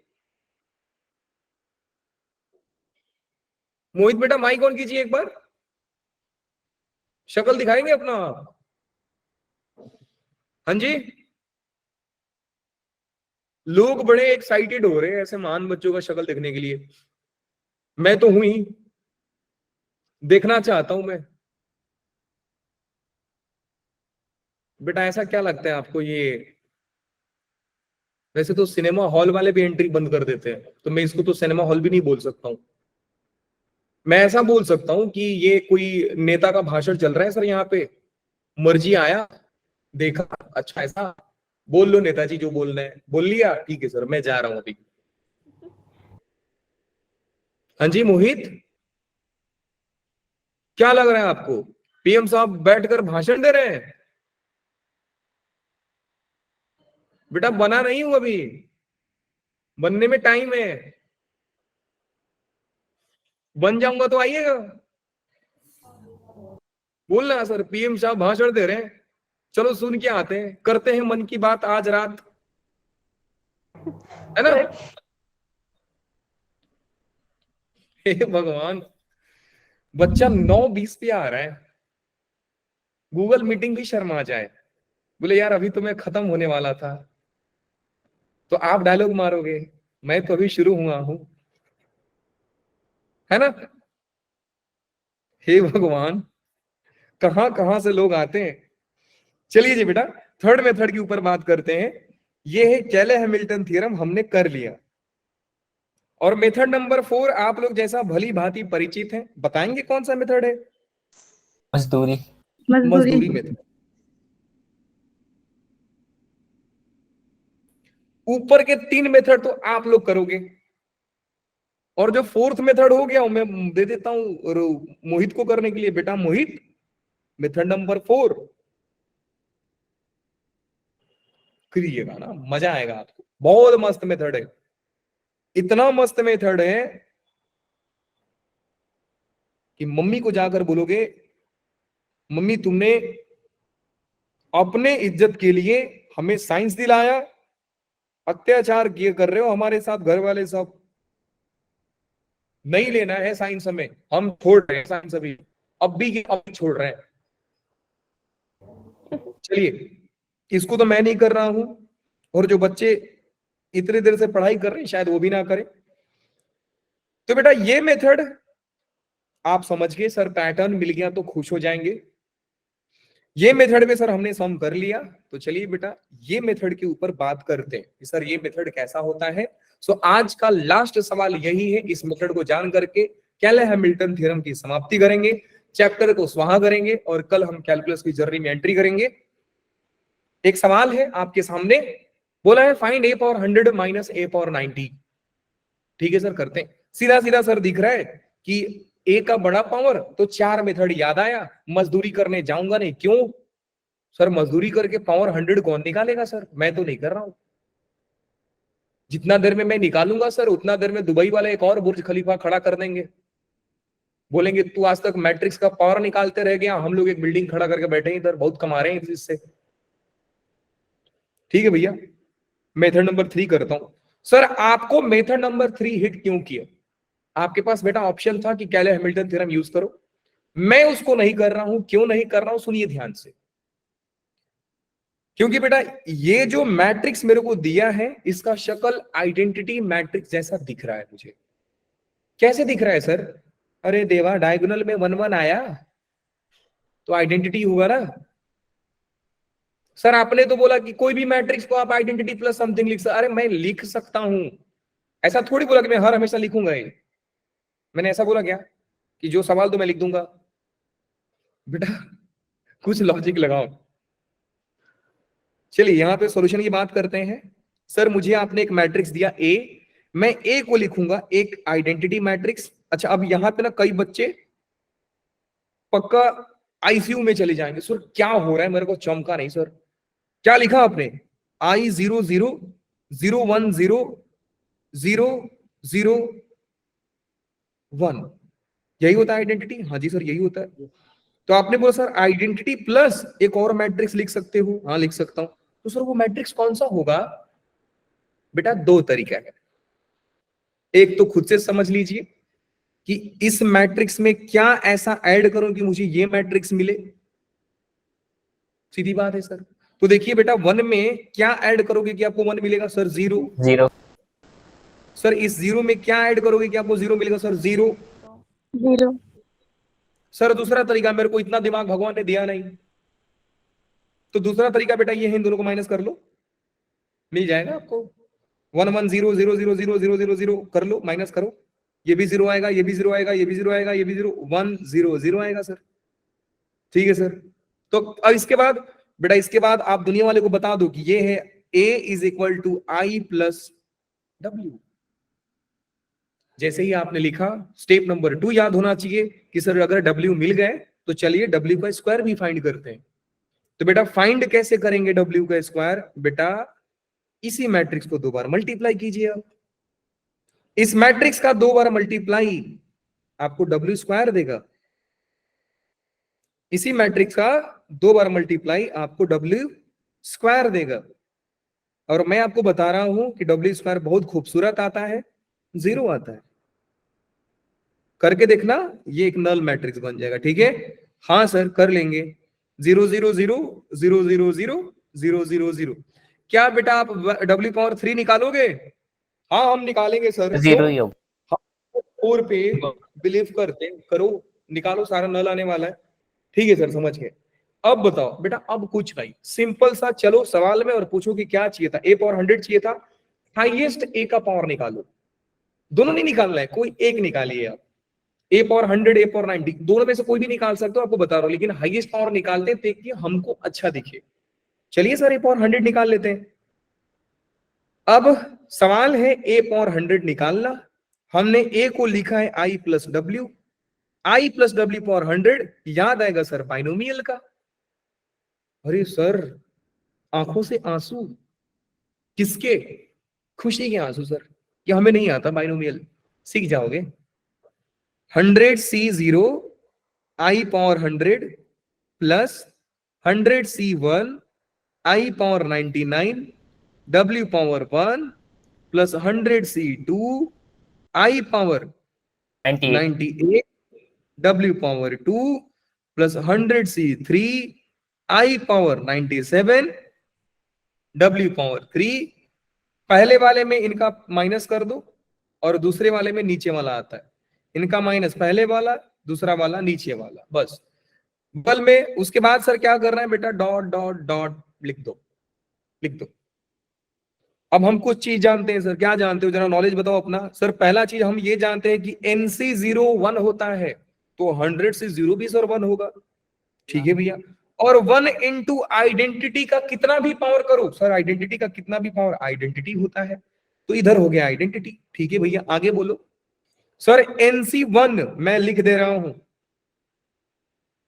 बेटा माइक ऑन कीजिए एक बार, शक्ल दिखाएंगे अपना। हाँ जी, लोग बड़े एक्साइटेड हो रहे हैं ऐसे महान बच्चों का शक्ल देखने के लिए। मैं तो हूं ही, देखना चाहता हूं मैं। बेटा ऐसा क्या लगता है आपको? ये वैसे तो सिनेमा हॉल वाले भी एंट्री बंद कर देते हैं, तो मैं इसको तो सिनेमा हॉल भी नहीं बोल सकता हूं। मैं ऐसा बोल सकता हूं कि ये कोई नेता का भाषण चल रहा है सर यहाँ पे, मर्जी आया, देखा, अच्छा ऐसा, बोल लो नेताजी जो बोलना है, बोल लिया, ठीक है सर मैं जा रहा हूं अभी। हाँ जी मोहित, क्या लग रहा है आपको, पीएम साहब बैठकर भाषण दे रहे हैं? बेटा बना नहीं हूं अभी, बनने में टाइम है, बन जाऊंगा तो आइएगा। बोलना सर पीएम साहब भाषण दे रहे हैं, चलो सुन के आते हैं, करते हैं मन की बात आज रात, है ना? हे भगवान, बच्चा 9:20 पे आ रहा है, गूगल मीटिंग भी शर्मा जाए, बोले यार अभी तो मैं खत्म होने वाला था, तो आप डायलॉग मारोगे, मैं तो अभी शुरू हुआ हूं, है ना? हे भगवान, कहां कहां से लोग आते हैं। चलिए जी बेटा, थर्ड मेथड के ऊपर बात करते हैं। ये है केले हैमिल्टन थ्योरम, हमने कर लिया। और मेथड नंबर 4 आप लोग जैसा भली भांति परिचित हैं, बताएंगे कौन सा मेथड है? मजदूरी। मजदूरी मेथड। ऊपर के 3 मेथड तो आप लोग करोगे, और जो फोर्थ मेथड हो गया मैं दे देता हूं मोहित को करने के लिए। बेटा मोहित, मेथड नंबर 4 करिएगा ना, मजा आएगा आपको, बहुत मस्त मेथड है, इतना मस्त मेथड है कि मम्मी को जाकर बोलोगे, मम्मी तुमने अपने इज्जत के लिए हमें साइंस दिलाया, अत्याचार किए कर रहे हो हमारे साथ घर वाले सब, नहीं लेना है साइंस हमें, हम छोड़ रहे हैं साइंस अभी, अब भी अब छोड़ रहे हैं। चलिए, इसको तो मैं नहीं कर रहा हूं, और जो बच्चे इतनी देर से पढ़ाई कर रहे हैं शायद वो भी ना करें। तो बेटा ये मेथड आप समझ गए, सर पैटर्न मिल गया तो खुश हो जाएंगे। ये मेथड में सर हमने सम कर लिया, तो चलिए बेटा ये मेथड के ऊपर बात करते हैं कि सर ये मेथड कैसा होता है। सो आज का लास्ट सवाल यही है, इस मेथड को जान करके केले हैमिल्टन थ्योरम की समाप्ति करेंगे, चैप्टर को स्वाहा करेंगे, और कल हम कैलकुलस की जर्नी में एंट्री करेंगे। एक सवाल है आपके सामने, बोला है find a power 100 minus a power 90। ठीक है सर, करते हैं। सीधा सीधा सर दिख रहा है कि a का बड़ा पावर, तो 4 मेथड याद आया, मजदूरी करने जाऊंगा नहीं। क्यों सर, मजदूरी करके पावर 100 कौन निकालेगा सर, मैं तो नहीं कर रहा हूं। जितना देर में मैं निकालूंगा सर, उतना देर में दुबई वाले एक और बुर्ज खलीफा खड़ा कर देंगे, बोलेंगे तू आज तक मैट्रिक्स का पावर निकालते रह गया, हम लोग एक बिल्डिंग खड़ा करके बैठे हैं इधर, बहुत कमा रहे हैं इससे। ठीक है भैया, मेथड नंबर 3 करता हूं। सर आपको मेथड नंबर 3 हिट क्यों किया? आपके पास बेटा ऑप्शन था कि केले हैमिल्टन थ्योरम यूज करो, मैं उसको नहीं कर रहा हूं। क्यों नहीं कर रहा हूं, सुनिए ध्यान से। क्योंकि बेटा ये जो मैट्रिक्स मेरे को दिया है, इसका शक्ल आइडेंटिटी मैट्रिक्स जैसा दिख रहा है मुझे। कैसे दिख रहा है सर? अरे देवा, डायगोनल में 1 1 आया तो आइडेंटिटी हुआ ना। सर आपने तो बोला कि कोई भी मैट्रिक्स को आप आइडेंटिटी प्लस समथिंग लिख सकते। अरे मैं लिख सकता हूं, ऐसा थोड़ी बोला कि मैं हर हमेशा लिखूंगा ये। मैंने ऐसा बोला क्या कि जो सवाल तो मैं लिख दूंगा? बेटा कुछ लॉजिक लगाओ। चलिए यहां पे सॉल्यूशन की बात करते हैं। सर मुझे आपने एक मैट्रिक्स दिया ए, मैं ए को लिखूंगा एक आइडेंटिटी मैट्रिक्स। अच्छा अब यहां पे ना कई बच्चे पक्का आईसीयू में चले जाएंगे, सर क्या हो रहा है, मेरे को चमका नहीं सर। क्या लिखा आपने? I00 010 001, यही होता है आइडेंटिटी? हाँ जी सर यही होता है। तो आपने बोला सर आइडेंटिटी प्लस एक और मैट्रिक्स लिख सकते हो? हाँ लिख सकता हूं। तो सर वो मैट्रिक्स कौन सा होगा? बेटा 2 तरीका है, एक तो खुद से समझ लीजिए कि इस मैट्रिक्स में क्या ऐसा ऐड करूं कि मुझे ये मैट्रिक्स मिले। सीधी बात है सर। तो देखिए बेटा 1 में क्या ऐड करोगे कि आपको 1 मिलेगा? सर 0। 0। सर इस 0 में क्या ऐड करोगे कि आपको 0 मिलेगा? सर 0। 0। सर दूसरा तरीका, मेरे को इतना दिमाग भगवान ने दिया नहीं, तो दूसरा तरीका बेटा ये है, इन दोनों को माइनस कर लो, मिल जाएगा आपको। 1 1 0 0 0 0 0 0 0 कर लो, माइनस करो, ये भी 0 आएगा, ये भी 0 आएगा, ये भी 0 आएगा, ये भी 0 1 0 0 आएगा सर। ठीक है सर, तो अब इसके बाद बेटा, इसके बाद आप दुनिया वाले को बता दो कि ये है A is equal to I plus W. जैसे ही आपने लिखा, स्टेप नंबर 2 याद होना चाहिए कि सर अगर W मिल गए तो चलिए W का स्क्वायर भी फाइंड करते हैं। तो बेटा फाइंड कैसे करेंगे W का स्क्वायर? बेटा इसी मैट्रिक्स को 2 बार मल्टीप्लाई कीजिए आप। इस मैट्रिक्स का 2 बार मल्टीप्लाई आपको W स्क्वायर देगा। इसी मैट्रिक्स का 2 बार मल्टीप्लाई आपको W स्क्वायर देगा। और मैं आपको बता रहा हूं कि W स्क्वायर बहुत खूबसूरत आता है, 0 आता है। करके देखना, ये एक नल मैट्रिक्स बन जाएगा। ठीक है, हाँ सर कर लेंगे। 0 0 0 0 0 0 0 0 0। क्या बेटा आप W पावर 3 निकालोगे? हाँ हम निकालेंगे सर। 0 ही होगा। 4 पे बिलीव करते हैं, करो निकालो, सारा नल आने वाला है। ठीक है सर, समझ गए। अब बताओ बेटा, अब कुछ नहीं, सिंपल सा चलो सवाल में और पूछो कि क्या चाहिए था। A पावर 100 चाहिए था, हाईएस्ट A का पावर निकालो। दोनों नहीं निकालना है, कोई एक निकालिए आप। A पावर 100, A पावर 90, दोनों में से कोई भी निकाल सकते हो, आपको बता रहा हूं, लेकिन हाईएस्ट पावर निकालते हैं ताकि हमको अच्छा दिखे। चलिए सर A पावर 100 निकाल लेते हैं। अब सवाल है A पावर 100 निकालना। हमने A को लिखा है I plus W. I plus W power 100 याद आएगा सर बाइनोमियल का। अरे सर आंखों से आंसू किसके? खुशी के आंसू सर, कि हमें नहीं आता बाइनोमियल, सीख जाओगे। 100C0 I power 100 plus 100C1 I power 99 W power 1 plus 100C2 I power 98 W power 2 plus 100C3 I power 97 W power 3। पहले वाले में इनका माइनस कर दो और दूसरे वाले में नीचे वाला आता है। इनका माइनस पहले वाला, दूसरा वाला नीचे वाला, बस बल में। उसके बाद सर क्या करना है बेटा? डॉट डॉट डॉट लिख दो, लिख दो। अब हम कुछ चीज जानते हैं सर। क्या जानते हो, जरा नॉलेज बताओ अपना। सर पहला चीज हम ये जानते हैं कि NC0 1 होता है, तो 100 से 0 भी सर 1 होगा। ठीक है भैया। और 1 इंटू आइडेंटिटी का कितना भी पावर करो सर, आइडेंटिटी का कितना भी पावर आइडेंटिटी होता है, तो इधर हो गया आइडेंटिटी। ठीक है भैया, आगे बोलो। सर NC1 मैं लिख दे रहा हूं,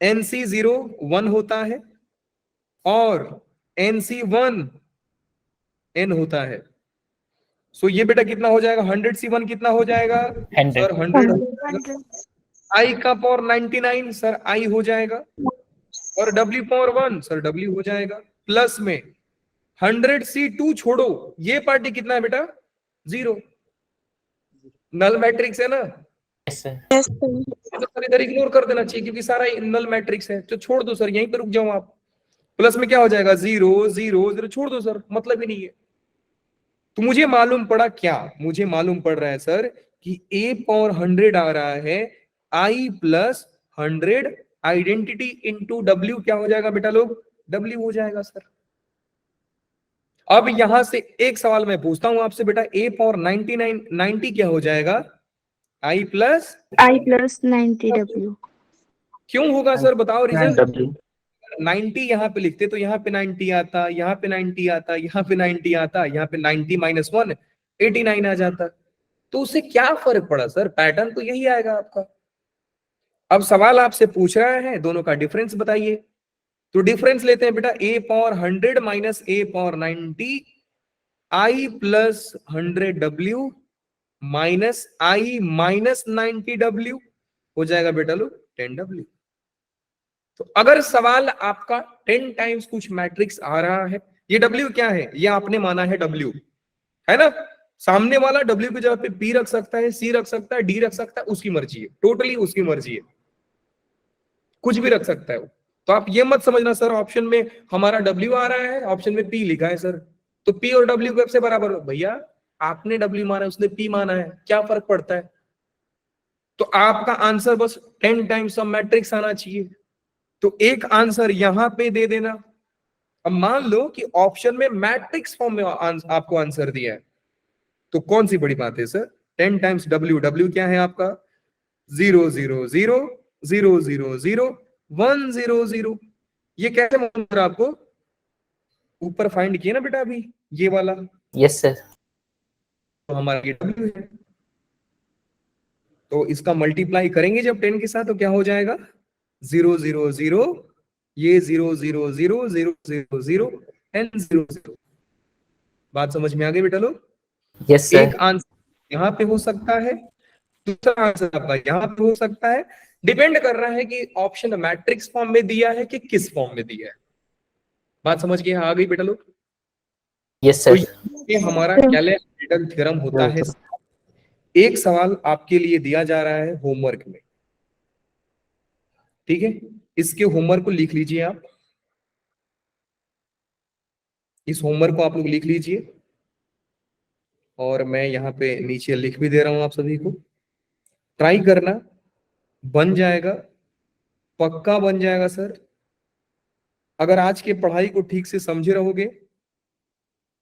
NC0 1 होता है और NC1 N होता है। सो ये बेटा कितना हो जाएगा? 100C1 कितना हो जाएगा 100। सर? 100। I का पावर 99 सर I हो जाएगा, और W पावर 1 सर W हो जाएगा। प्लस में 100C2 छोड़ो, ये पार्टी कितना है बेटा? 0। नल मैट्रिक्स है ना? Yes, sir. तो सर इधर इग्नोर कर देना चाहिए क्योंकि सारा नल मैट्रिक्स है, तो छोड़ दो सर, यहीं पे रुक जाओ आप। प्लस में क्या हो जाएगा? 0 0 0, छोड़ दो सर, मतलब ही नहीं है। तो मुझे मालूम पड़ा क्या? मुझे मालूम पड़ रहा है सर कि A पावर 100 आ रहा है I plus 100 identity into W क्या हो जाएगा बेटा लोग? W हो जाएगा सर। अब यहां से एक सवाल मैं पूछता हूं आपसे बेटा, A पावर 90 क्या हो जाएगा? I plus 90 W। क्यों होगा सर, बताओ रीजन। W 90 यहाँ पे लिखते तो यहाँ पे 90 आता, यहाँ पे 90 आता, यहाँ पे 90 आता, यहाँ पे 90 माइनस 1 89 आ जाता। तो उससे क्या फर्क पड़ा सर? पैटर्न तो यही आएगा आपका। अब सवाल आपसे पूछ रहा है दोनों का डिफरेंस बताइए, तो डिफरेंस लेते हैं बेटा। A power 100 minus A power 90 I plus 100 W minus I minus 90 W हो जाएगा बेटा लोग 10 W। तो अगर सवाल आपका 10 टाइम्स कुछ मैट्रिक्स आ रहा है, ये W क्या है? ये आपने माना है W, है ना? सामने वाला W की जगह पे P रख सकता है, C रख सकता है, D रख सकता है, उसकी मर्जी है, टोटली उसकी मर्जी है, कुछ भी रख सकता है वो। तो आप ये मत समझना सर ऑप्शन में हमारा W आ रहा है, ऑप्शन में P लिखा है सर, तो P और W कब से बराबर हो? भैया आपने W माना है, उसने P माना है, क्या फर्क पड़ता है? तो आपका आंसर बस 10 टाइम्स सब मैट्रिक्स आना चाहिए। तो एक आंसर यहां पे दे देना। अब मान लो कि ऑप्शन में मैट्रिक्स फॉर्म में आपको आंसर दिया है, तो कौन सी बड़ी बात है सर? 10 टाइम्स W क्या है आपका? 0 0 0 0 0 0 1 0 0। ये कैसे मालूम हो रहा आपको? ऊपर फाइंड किया ना बेटा अभी, ये वाला, यस सर। तो हमारा ये W है। तो इसका मल्टीप्लाई करेंगे जब 10 के साथ तो क्या हो जाएगा? 0 0 0, ये 0 0 0 0 0 0 एंड 0 0। बात समझ में आ गई बेटा लोग? Yes sir. एक आंसर यहाँ पे हो सकता है, दूसरा आंसर आपका यहाँ पे हो सकता है। डिपेंड कर रहा है कि ऑप्शन मैट्रिक्स फॉर्म में दिया है कि किस फॉर्म में दिया है। बात समझ के आ गई बेटा लोग? यस तो सर। ये हमारा कैले-हैमिल्टन थ्योरम होता है। एक सवाल आपके लिए दिया जा रहा है होमवर्क में, ठीक है? इसके होमवर्क को लिख लीजिए आप, इस होमवर्क को आप लोग लिख लीजिए, और मैं यहाँ पे नीचे लिख भी दे रहा हूं आप सभी को। ट्राई करना, बन जाएगा, पक्का बन जाएगा सर। अगर आज की पढ़ाई को ठीक से समझे रहोगे,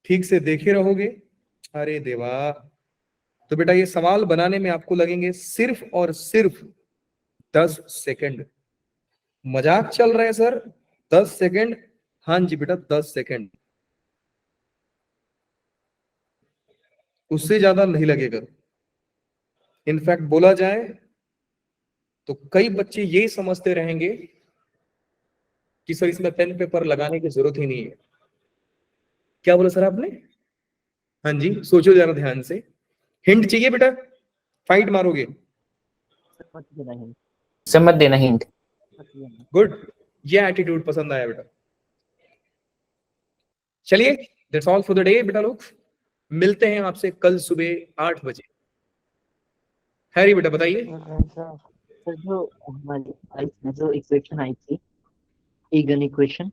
ठीक से देखे रहोगे, अरे देवा, तो बेटा ये सवाल बनाने में आपको लगेंगे सिर्फ और सिर्फ 10 सेकंड। मजाक चल रहा है सर? 10 सेकंड? हाँ जी बेटा, 10 सेकंड, उससे ज्यादा नहीं लगेगा। इनफैक्ट बोला जाए तो कई बच्चे ये समझते रहेंगे कि सर इसमें पेन पेपर लगाने की जरूरत ही नहीं है। क्या बोला सर आपने? हाँ जी, सोचो जरा ध्यान से। हिंट चाहिए बेटा? फाइट मारोगे? मत देना हिंट, सर मत देना हिंट। मत देना। गुड, ये एटीट्यूड पसंद आया बेटा। चलिए, that's all for the day बेटा लोग। मिलते हैं आपसे कल सुबह 8 बजे। हैरी बेटा बताइए। सर जो हमारी जो इक्वेशन आई थी, ईगन इक्वेशन,